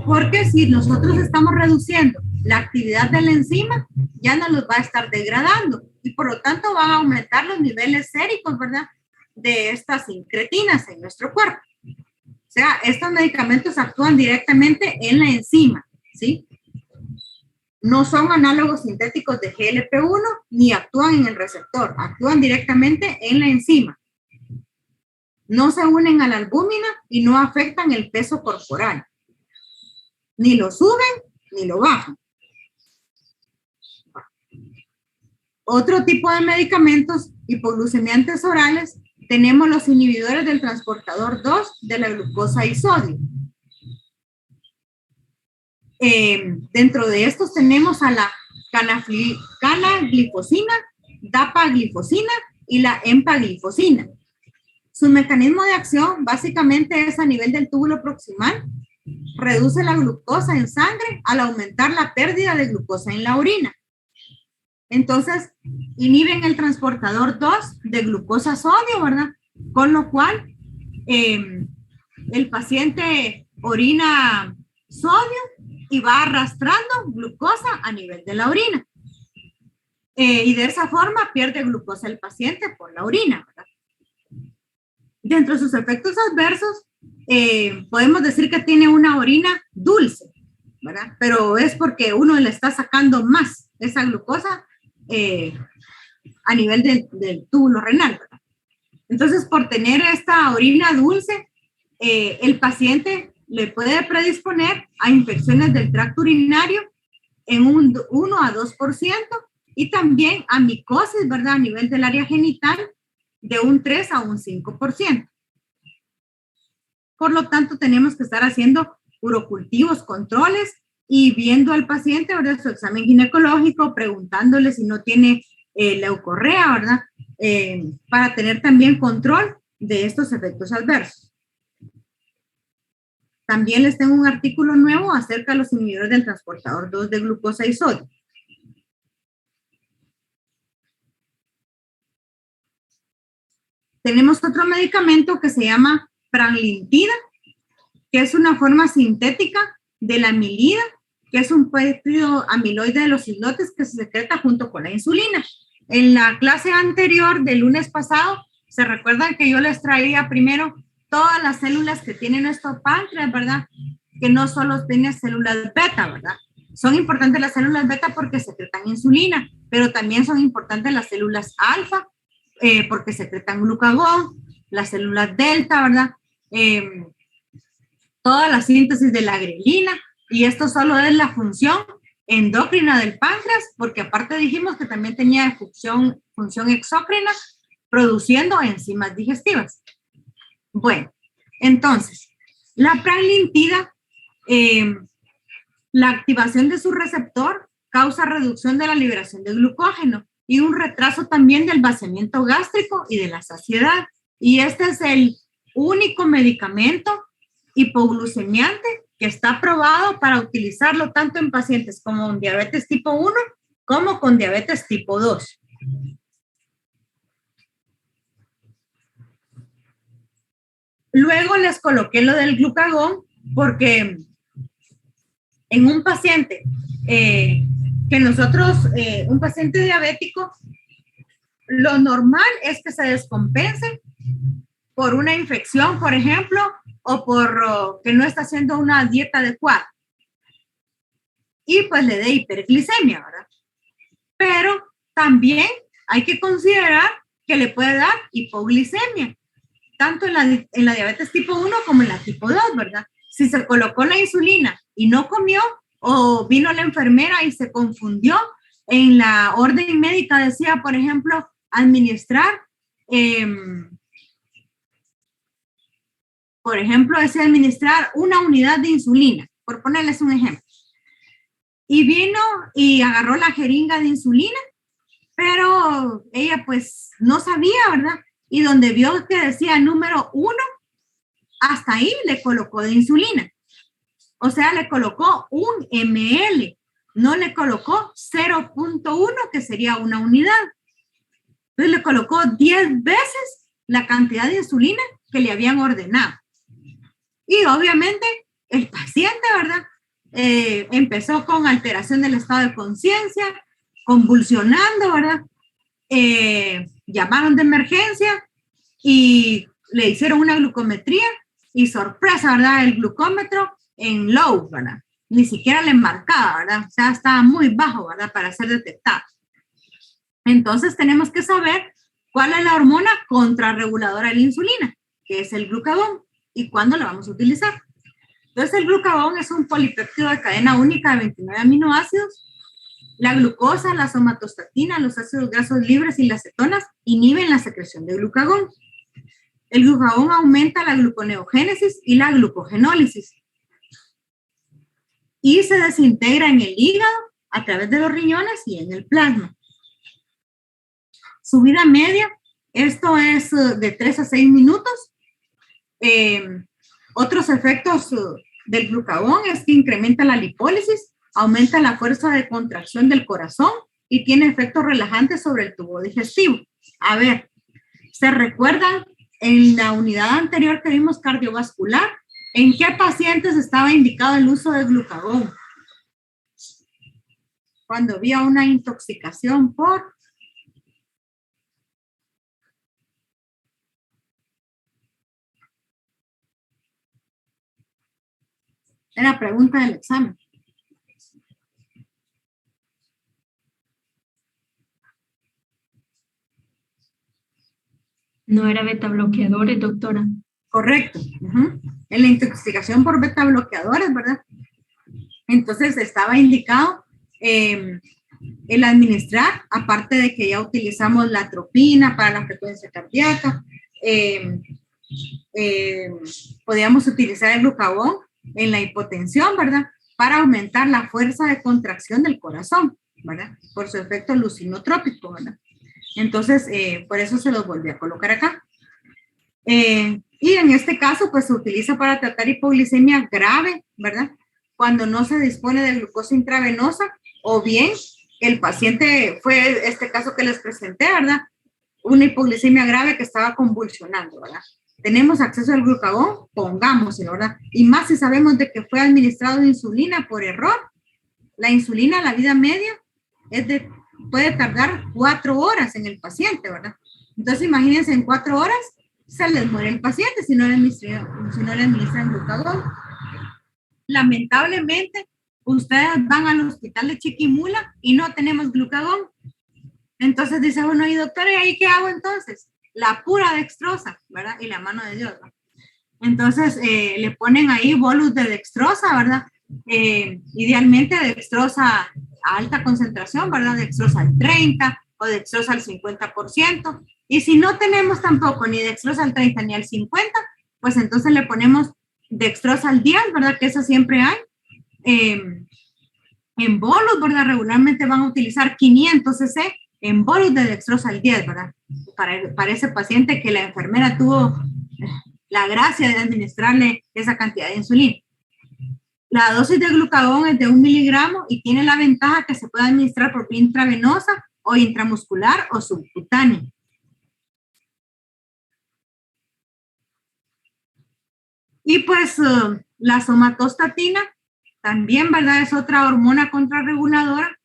Porque si nosotros estamos reduciendo la actividad de la enzima, ya no los va a estar degradando y por lo tanto van a aumentar los niveles séricos, ¿verdad?, de estas incretinas en nuestro cuerpo. O sea, estos medicamentos actúan directamente en la enzima, ¿sí? No son análogos sintéticos de GLP-1 ni actúan en el receptor, actúan directamente en la enzima. No se unen a la albúmina y no afectan el peso corporal. Ni lo suben ni lo bajan. Otro tipo de medicamentos hipoglucemiantes orales, tenemos los inhibidores del transportador 2 de la glucosa y sodio. Dentro de estos tenemos a la canaglifosina, dapaglifosina y la empaglifosina. Su mecanismo de acción básicamente es a nivel del túbulo proximal. Reduce la glucosa en sangre al aumentar la pérdida de glucosa en la orina. Entonces, inhiben el transportador 2 de glucosa-sodio, ¿verdad? Con lo cual, el paciente orina sodio y va arrastrando glucosa a nivel de la orina. Y de esa forma pierde glucosa el paciente por la orina, ¿verdad? Dentro de sus efectos adversos, podemos decir que tiene una orina dulce, ¿verdad? Pero es porque uno le está sacando más esa glucosa a nivel del túbulo renal, ¿verdad? Entonces, por tener esta orina dulce, el paciente le puede predisponer a infecciones del tracto urinario en un 1 a 2% y también a micosis, ¿verdad? A nivel del área genital de un 3 a un 5%. Por lo tanto, tenemos que estar haciendo urocultivos, controles y viendo al paciente, ¿verdad?, su examen ginecológico, preguntándole si no tiene leucorrea, ¿verdad?, para tener también control de estos efectos adversos. También les tengo un artículo nuevo acerca de los inhibidores del transportador 2 de glucosa y sodio. Tenemos otro medicamento que se llama pranlintida, que es una forma sintética de la amilida, que es un péptido amiloide de los islotes que se secreta junto con la insulina. En la clase anterior del lunes pasado, se recuerdan que yo les traía primero todas las células que tiene nuestro páncreas, ¿verdad? Que no solo tiene células beta, ¿verdad? Son importantes las células beta porque secretan insulina, pero también son importantes las células alfa, porque secretan glucagón, las células delta, ¿verdad? Toda la síntesis de la grelina, y esto solo es la función endocrina del páncreas, porque aparte dijimos que también tenía función exócrina, produciendo enzimas digestivas. Bueno, entonces, la pranlintida, la activación de su receptor causa reducción de la liberación de glucógeno y un retraso también del vaciamiento gástrico y de la saciedad. Y este es el único medicamento hipoglucemiante que está aprobado para utilizarlo tanto en pacientes con diabetes tipo 1 como con diabetes tipo 2. Luego les coloqué lo del glucagón porque en un paciente un paciente diabético, lo normal es que se descompense por una infección, por ejemplo, o por que no está haciendo una dieta adecuada. Y pues le dé hiperglicemia, ¿verdad? Pero también hay que considerar que le puede dar hipoglicemia, tanto en la diabetes tipo 1 como en la tipo 2, ¿verdad? Si se colocó la insulina y no comió, o vino la enfermera y se confundió, en la orden médica decía, por ejemplo, administrar, por ejemplo, decía administrar una unidad de insulina, por ponerles un ejemplo. Y vino y agarró la jeringa de insulina, pero ella pues no sabía, ¿verdad? Y donde vio que decía número 1, hasta ahí le colocó de insulina. O sea, le colocó 1 ml, no le colocó 0.1, que sería una unidad. Entonces le colocó 10 veces la cantidad de insulina que le habían ordenado. Y obviamente el paciente, ¿verdad? Empezó con alteración del estado de conciencia, convulsionando, ¿verdad? Llamaron de emergencia y le hicieron una glucometría y sorpresa, ¿verdad? El glucómetro en low, ¿verdad? Ni siquiera le marcaba, ¿verdad? O sea, estaba muy bajo, ¿verdad? Para ser detectado. Entonces tenemos que saber cuál es la hormona contrarreguladora de la insulina, que es el glucagón, y cuándo la vamos a utilizar. Entonces el glucagón es un polipéptido de cadena única de 29 aminoácidos. La glucosa, la somatostatina, los ácidos grasos libres y las cetonas inhiben la secreción de glucagón. El glucagón aumenta la gluconeogénesis y la glucogenólisis y se desintegra en el hígado a través de los riñones y en el plasma. Su vida media, esto es de 3 a 6 minutos. Otros efectos del glucagón es que incrementa la lipólisis, aumenta la fuerza de contracción del corazón y tiene efectos relajantes sobre el tubo digestivo. A ver, ¿se recuerdan en la unidad anterior que vimos cardiovascular? ¿En qué pacientes estaba indicado el uso de glucagón? Cuando había una intoxicación por... Era pregunta del examen. No era beta bloqueadores, doctora. Correcto. En la intoxicación por beta bloqueadores, ¿verdad? Entonces estaba indicado el administrar, aparte de que ya utilizamos la atropina para la frecuencia cardíaca, podíamos utilizar el glucagón en la hipotensión, ¿verdad? Para aumentar la fuerza de contracción del corazón, ¿verdad? Por su efecto lucinotrópico, ¿verdad? Entonces, por eso se los volví a colocar acá. Y en este caso, pues se utiliza para tratar hipoglicemia grave, ¿verdad? Cuando no se dispone de glucosa intravenosa, o bien el paciente, fue este caso que les presenté, ¿verdad? Una hipoglicemia grave que estaba convulsionando, ¿verdad? Tenemos acceso al glucagón, pongámoslo, ¿verdad? Y más si sabemos de que fue administrado insulina por error. La insulina, la vida media, puede tardar 4 horas en el paciente, ¿verdad? Entonces, imagínense, en 4 horas se les muere el paciente si no le administran glucagón. Lamentablemente, ustedes van al hospital de Chiquimula y no tenemos glucagón. Entonces dice uno, y doctora, ¿y ahí qué hago entonces? La pura dextrosa, ¿verdad? Y la mano de Dios, ¿verdad? Entonces le ponen ahí bolus de dextrosa, ¿verdad? Idealmente dextrosa a alta concentración, ¿verdad? Dextrosa al 30 o dextrosa al 50%. Y si no tenemos tampoco ni dextrosa al 30 ni al 50, pues entonces le ponemos dextrosa al 10, ¿verdad? Que eso siempre hay. En bolus, ¿verdad? Regularmente van a utilizar 500 cc en bolus de dextrosa al 10, ¿verdad? Para ese paciente que la enfermera tuvo la gracia de administrarle esa cantidad de insulina. La dosis de glucagón es de 1 miligramo y tiene la ventaja que se puede administrar por vía intravenosa o intramuscular o subcutánea. Y pues la somatostatina también, ¿verdad? Es otra hormona contrarreguladora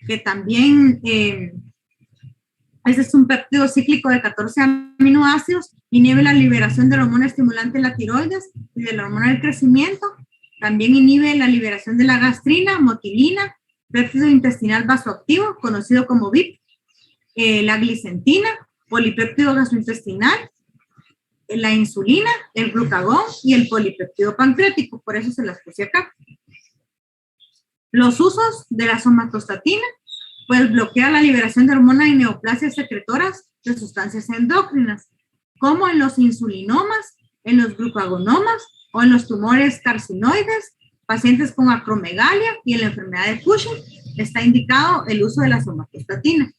que también Ese es un péptido cíclico de 14 aminoácidos, inhibe la liberación de la hormona estimulante de la tiroides y de la hormona del crecimiento. También inhibe la liberación de la gastrina, motilina, péptido intestinal vasoactivo, conocido como VIP, la glicentina, polipéptido gastrointestinal, la insulina, el glucagón y el polipéptido pancreático. Por eso se las puse acá. Los usos de la somatostatina, pues bloquea la liberación de hormonas y neoplasias secretoras de sustancias endócrinas, como en los insulinomas, en los glucagonomas o en los tumores carcinoides, pacientes con acromegalia y en la enfermedad de Cushing está indicado el uso de la somatostatina.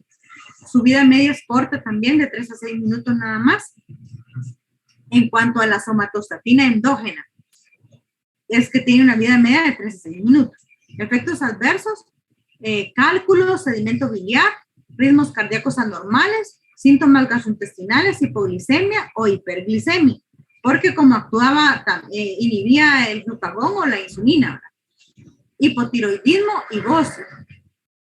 Su vida media es corta también, de 3 a 6 minutos nada más. En cuanto a la somatostatina endógena, es que tiene una vida media de 3 a 6 minutos. Efectos adversos, cálculos, sedimento biliar, ritmos cardíacos anormales, síntomas gastrointestinales, hipoglicemia o hiperglicemia, porque como actuaba, inhibía el glucagón o la insulina, ¿verdad? Hipotiroidismo y bocio.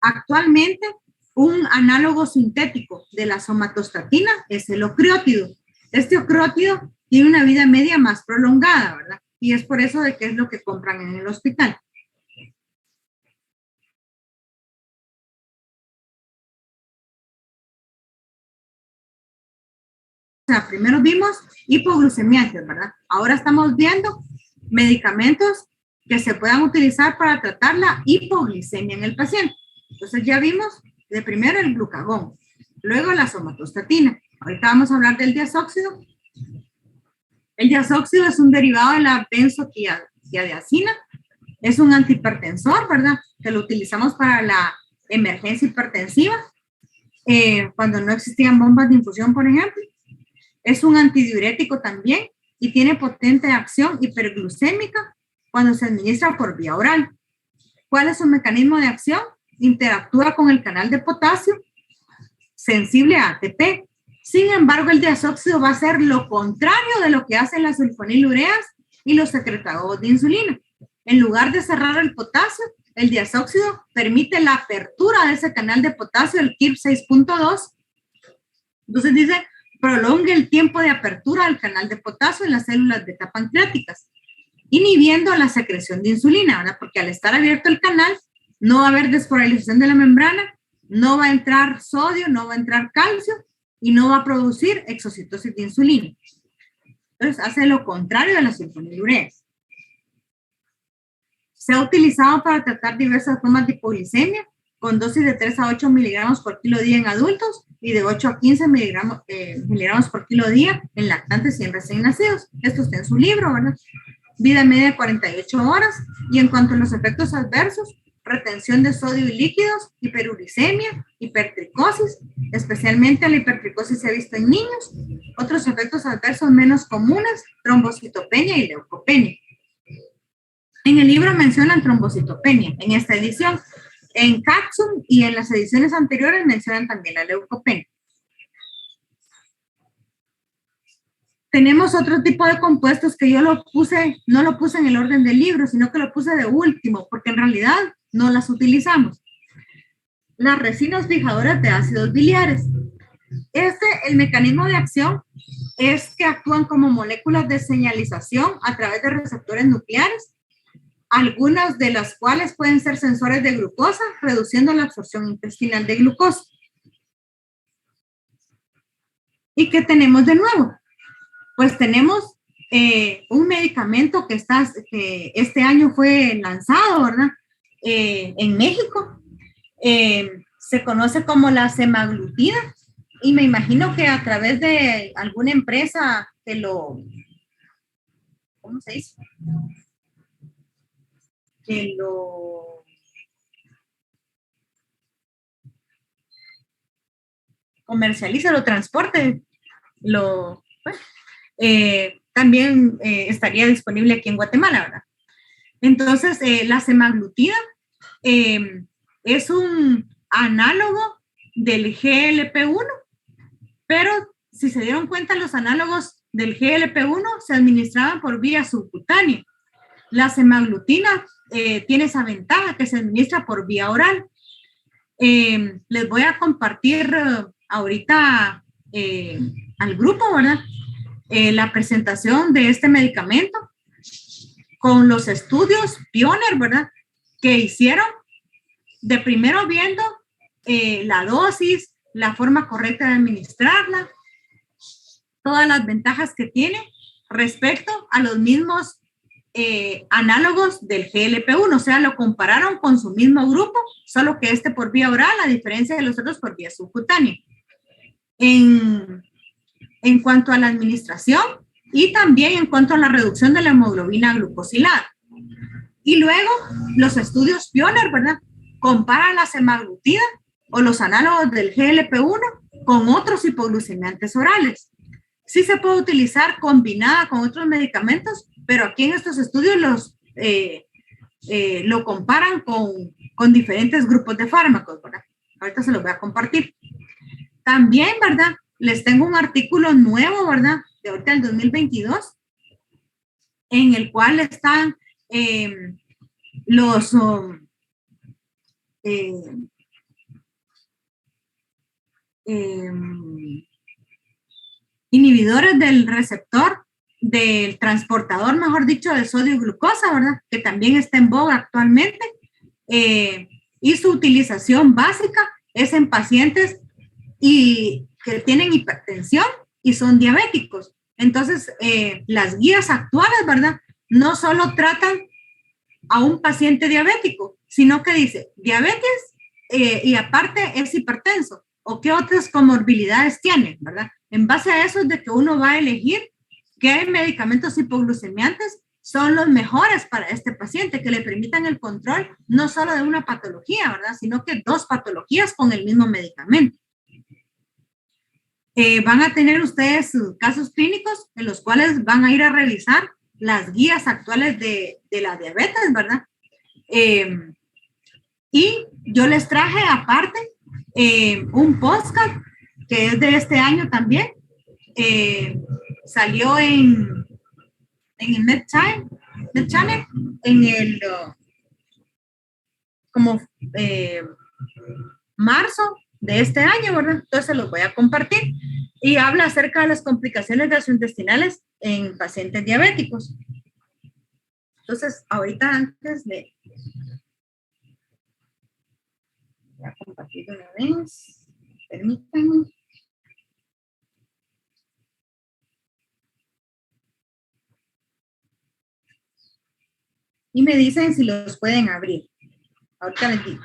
Actualmente, un análogo sintético de la somatostatina es el ocreótido. Este ocreótido tiene una vida media más prolongada, ¿verdad? Y es por eso de que es lo que compran en el hospital. O sea, primero vimos hipoglucemiantes, ¿verdad? Ahora estamos viendo medicamentos que se puedan utilizar para tratar la hipoglicemia en el paciente. Entonces ya vimos de primero el glucagón, luego la somatostatina. Ahorita vamos a hablar del diazóxido. El diazóxido es un derivado de la benzodiazepina. Es un antihipertensor, ¿verdad? Que lo utilizamos para la emergencia hipertensiva, cuando no existían bombas de infusión, por ejemplo. Es un antidiurético también y tiene potente acción hiperglucémica cuando se administra por vía oral. ¿Cuál es su mecanismo de acción? Interactúa con el canal de potasio sensible a ATP. Sin embargo, el diazóxido va a hacer lo contrario de lo que hacen las sulfonilureas y los secretadores de insulina. En lugar de cerrar el potasio, el diazóxido permite la apertura de ese canal de potasio, el KIRP 6.2. Entonces dice, prolonga el tiempo de apertura del canal de potasio en las células beta pancreáticas, inhibiendo la secreción de insulina, ¿verdad? Porque al estar abierto el canal, no va a haber despolarización de la membrana, no va a entrar sodio, no va a entrar calcio y no va a producir exocitosis de insulina. Entonces, hace lo contrario de las sulfonilureas. Se ha utilizado para tratar diversas formas de hipoglicemia, con dosis de 3 a 8 miligramos por kilo día en adultos y de 8 a 15 miligramos por kilo día en lactantes y en recién nacidos. Esto está en su libro, ¿verdad? Vida media de 48 horas. Y en cuanto a los efectos adversos, retención de sodio y líquidos, hiperuricemia, hipertricosis, especialmente la hipertricosis se ha visto en niños. Otros efectos adversos menos comunes, trombocitopenia y leucopenia. En el libro mencionan trombocitopenia, en esta edición. En Capsum y en las ediciones anteriores mencionan también la leucopenia. Tenemos otro tipo de compuestos que yo no lo puse en el orden del libro, sino que lo puse de último, porque en realidad no las utilizamos. Las resinas fijadoras de ácidos biliares. El mecanismo de acción es que actúan como moléculas de señalización a través de receptores nucleares, algunas de las cuales pueden ser sensores de glucosa, reduciendo la absorción intestinal de glucosa. ¿Y qué tenemos de nuevo? Pues tenemos un medicamento que este año fue lanzado, ¿verdad? En México. Se conoce como la semaglutida y me imagino que a través de alguna empresa que lo, ¿cómo se dice? Que lo comercializa, lo transporte, también estaría disponible aquí en Guatemala, ¿verdad? Entonces, la semaglutida es un análogo del GLP-1, pero si se dieron cuenta, los análogos del GLP-1 se administraban por vía subcutánea. La semaglutida tiene esa ventaja que se administra por vía oral. Les voy a compartir ahorita al grupo, ¿verdad? La presentación de este medicamento con los estudios Pioneer, ¿verdad? Que hicieron de primero viendo la dosis, la forma correcta de administrarla, todas las ventajas que tiene respecto a los mismos análogos del GLP-1, o sea, lo compararon con su mismo grupo, solo que este por vía oral, a diferencia de los otros por vía subcutánea. En cuanto a la administración y también en cuanto a la reducción de la hemoglobina glucosilada. Y luego los estudios Pioneer, ¿verdad? Comparan la semaglutida o los análogos del GLP-1 con otros hipoglucemiantes orales. Sí se puede utilizar combinada con otros medicamentos, pero aquí en estos estudios lo comparan con diferentes grupos de fármacos, ¿verdad? Ahorita se los voy a compartir. También, ¿verdad? Les tengo un artículo nuevo, ¿verdad? De ahorita del 2022, en el cual están los inhibidores del receptor, del transportador, mejor dicho, de sodio y glucosa, ¿verdad? Que también está en boga actualmente. Y su utilización básica es en pacientes que tienen hipertensión y son diabéticos. Entonces, las guías actuales, ¿verdad? No solo tratan a un paciente diabético, sino que dice diabetes y aparte es hipertenso o qué otras comorbilidades tiene, ¿verdad? En base a eso es de que uno va a elegir qué medicamentos hipoglucemiantes son los mejores para este paciente, que le permitan el control no solo de una patología, ¿verdad? Sino que 2 patologías con el mismo medicamento. Van a tener ustedes casos clínicos en los cuales van a ir a revisar las guías actuales de la diabetes, ¿verdad? Y yo les traje aparte un podcast que es de este año también. Salió en el MedChannel, en el como marzo de este año, ¿verdad? Entonces los voy a compartir y habla acerca de las complicaciones gastrointestinales en pacientes diabéticos. Entonces, ahorita antes de... Voy a compartir de una vez. Permítanme. Y me dicen si los pueden abrir. Ahorita les digo.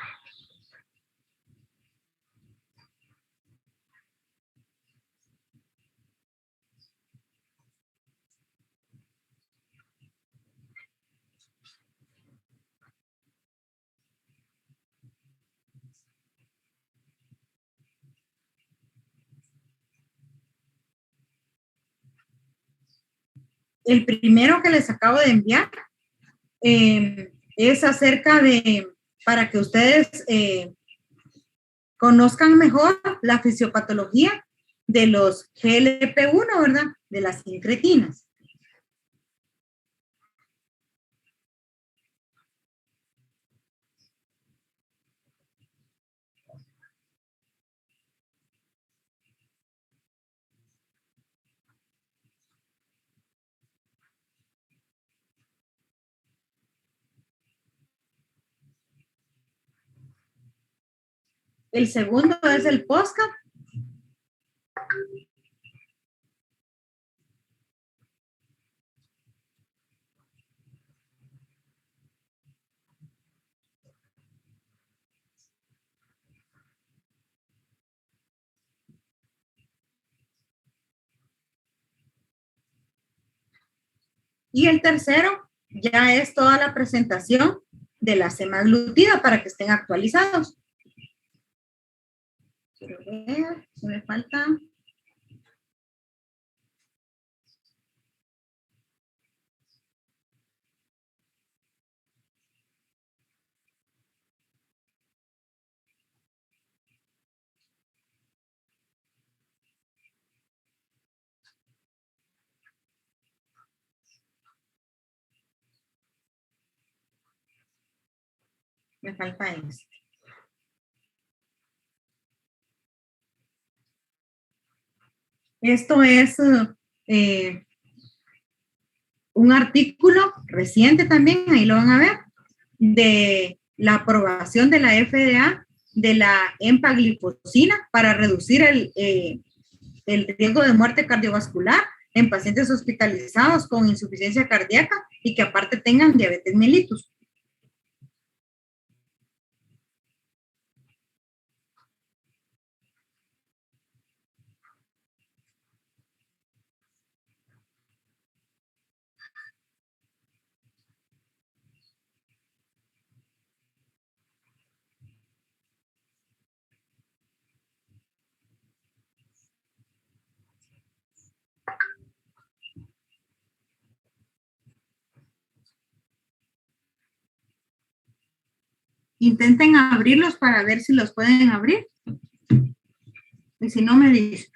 El primero que les acabo de enviar es acerca de, para que ustedes conozcan mejor la fisiopatología de los GLP-1, ¿verdad? De las incretinas. El segundo es el podcast. Y el tercero ya es toda la presentación de la semaglutida para que estén actualizados. Quiero ver, si me falta. Me falta este. Esto es un artículo reciente también, ahí lo van a ver, de la aprobación de la FDA de la empaglifosina para reducir el riesgo de muerte cardiovascular en pacientes hospitalizados con insuficiencia cardíaca y que aparte tengan diabetes mellitus. Intenten abrirlos para ver si los pueden abrir. Y si no, me dicen.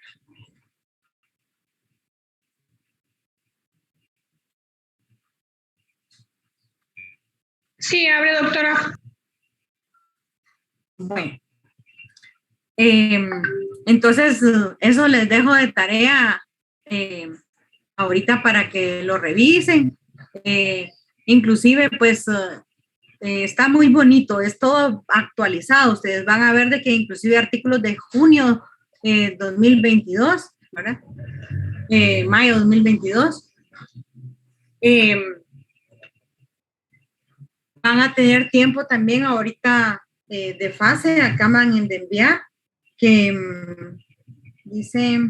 Sí, abre, doctora. Bueno. Entonces, eso les dejo de tarea ahorita para que lo revisen. Inclusive, pues, está muy bonito, es todo actualizado. Ustedes van a ver de que inclusive artículos de junio 2022, ¿verdad? Mayo 2022. Van a tener tiempo también ahorita de fase, acaban de enviar, que dice...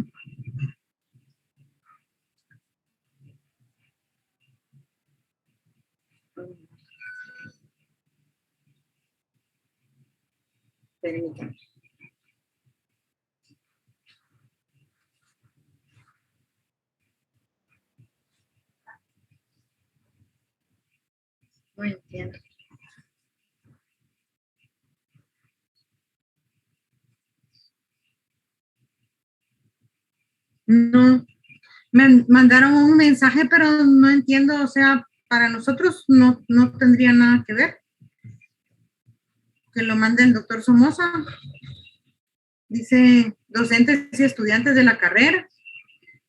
Permítanme. No entiendo. No, me mandaron un mensaje, pero no entiendo, o sea, para nosotros no tendría nada que ver. Que lo mande el doctor Somoza. Dice, docentes y estudiantes de la carrera,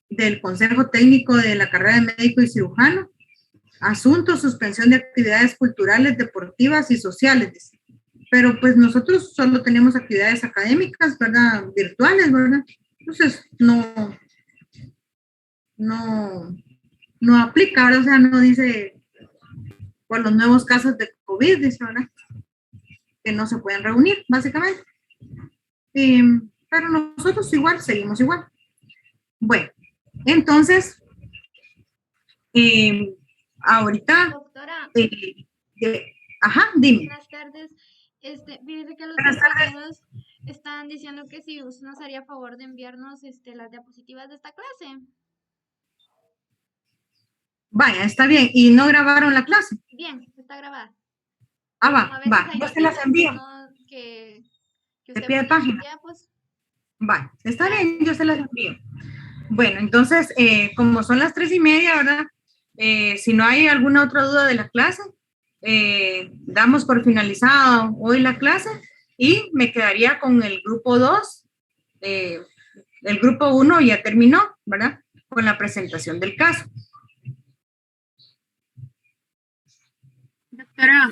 del Consejo Técnico de la carrera de médico y cirujano, asunto, suspensión de actividades culturales, deportivas y sociales, dice. Pero pues nosotros solo tenemos actividades académicas, ¿verdad? Virtuales, ¿verdad? Entonces, no aplica, ¿verdad? O sea, no dice por los nuevos casos de COVID, dice, ¿verdad? Que no se pueden reunir, básicamente. Pero nosotros igual, seguimos igual. Bueno, entonces, ahorita... Doctora, ajá, dime. buenas tardes. Fíjese que los compañeros están diciendo que si usted nos haría favor de enviarnos las diapositivas de esta clase. Vaya, está bien. ¿Y no grabaron la clase? Bien, está grabada. Ah, Como a va, veces va. hay Yo se las noticias envío. que De usted pie de pone página. ya, pues. Va, está bien, yo se las envío. Bueno, entonces, como son las 3:30, ¿verdad? Si no hay alguna otra duda de la clase, damos por finalizado hoy la clase y me quedaría con el grupo 2. El grupo 1 ya terminó, ¿verdad? Con la presentación del caso. Doctora,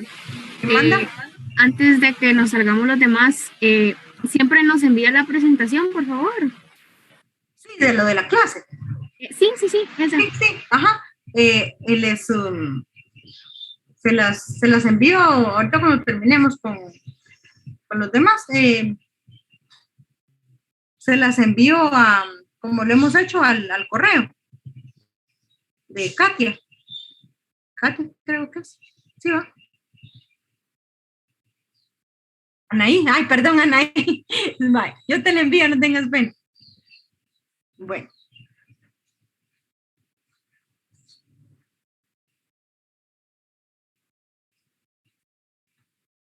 ¿Me manda? antes de que nos salgamos los demás, siempre nos envía la presentación, por favor. Sí, de lo de la clase. Sí, esa. Sí, ajá. Se las envío ahorita cuando terminemos con los demás. Se las envío como lo hemos hecho, al correo de Katia. Katia, creo que es. Sí, va. Anaí, ay, perdón, Anaí. Bye. Yo te la envío, no tengas pena. Bueno.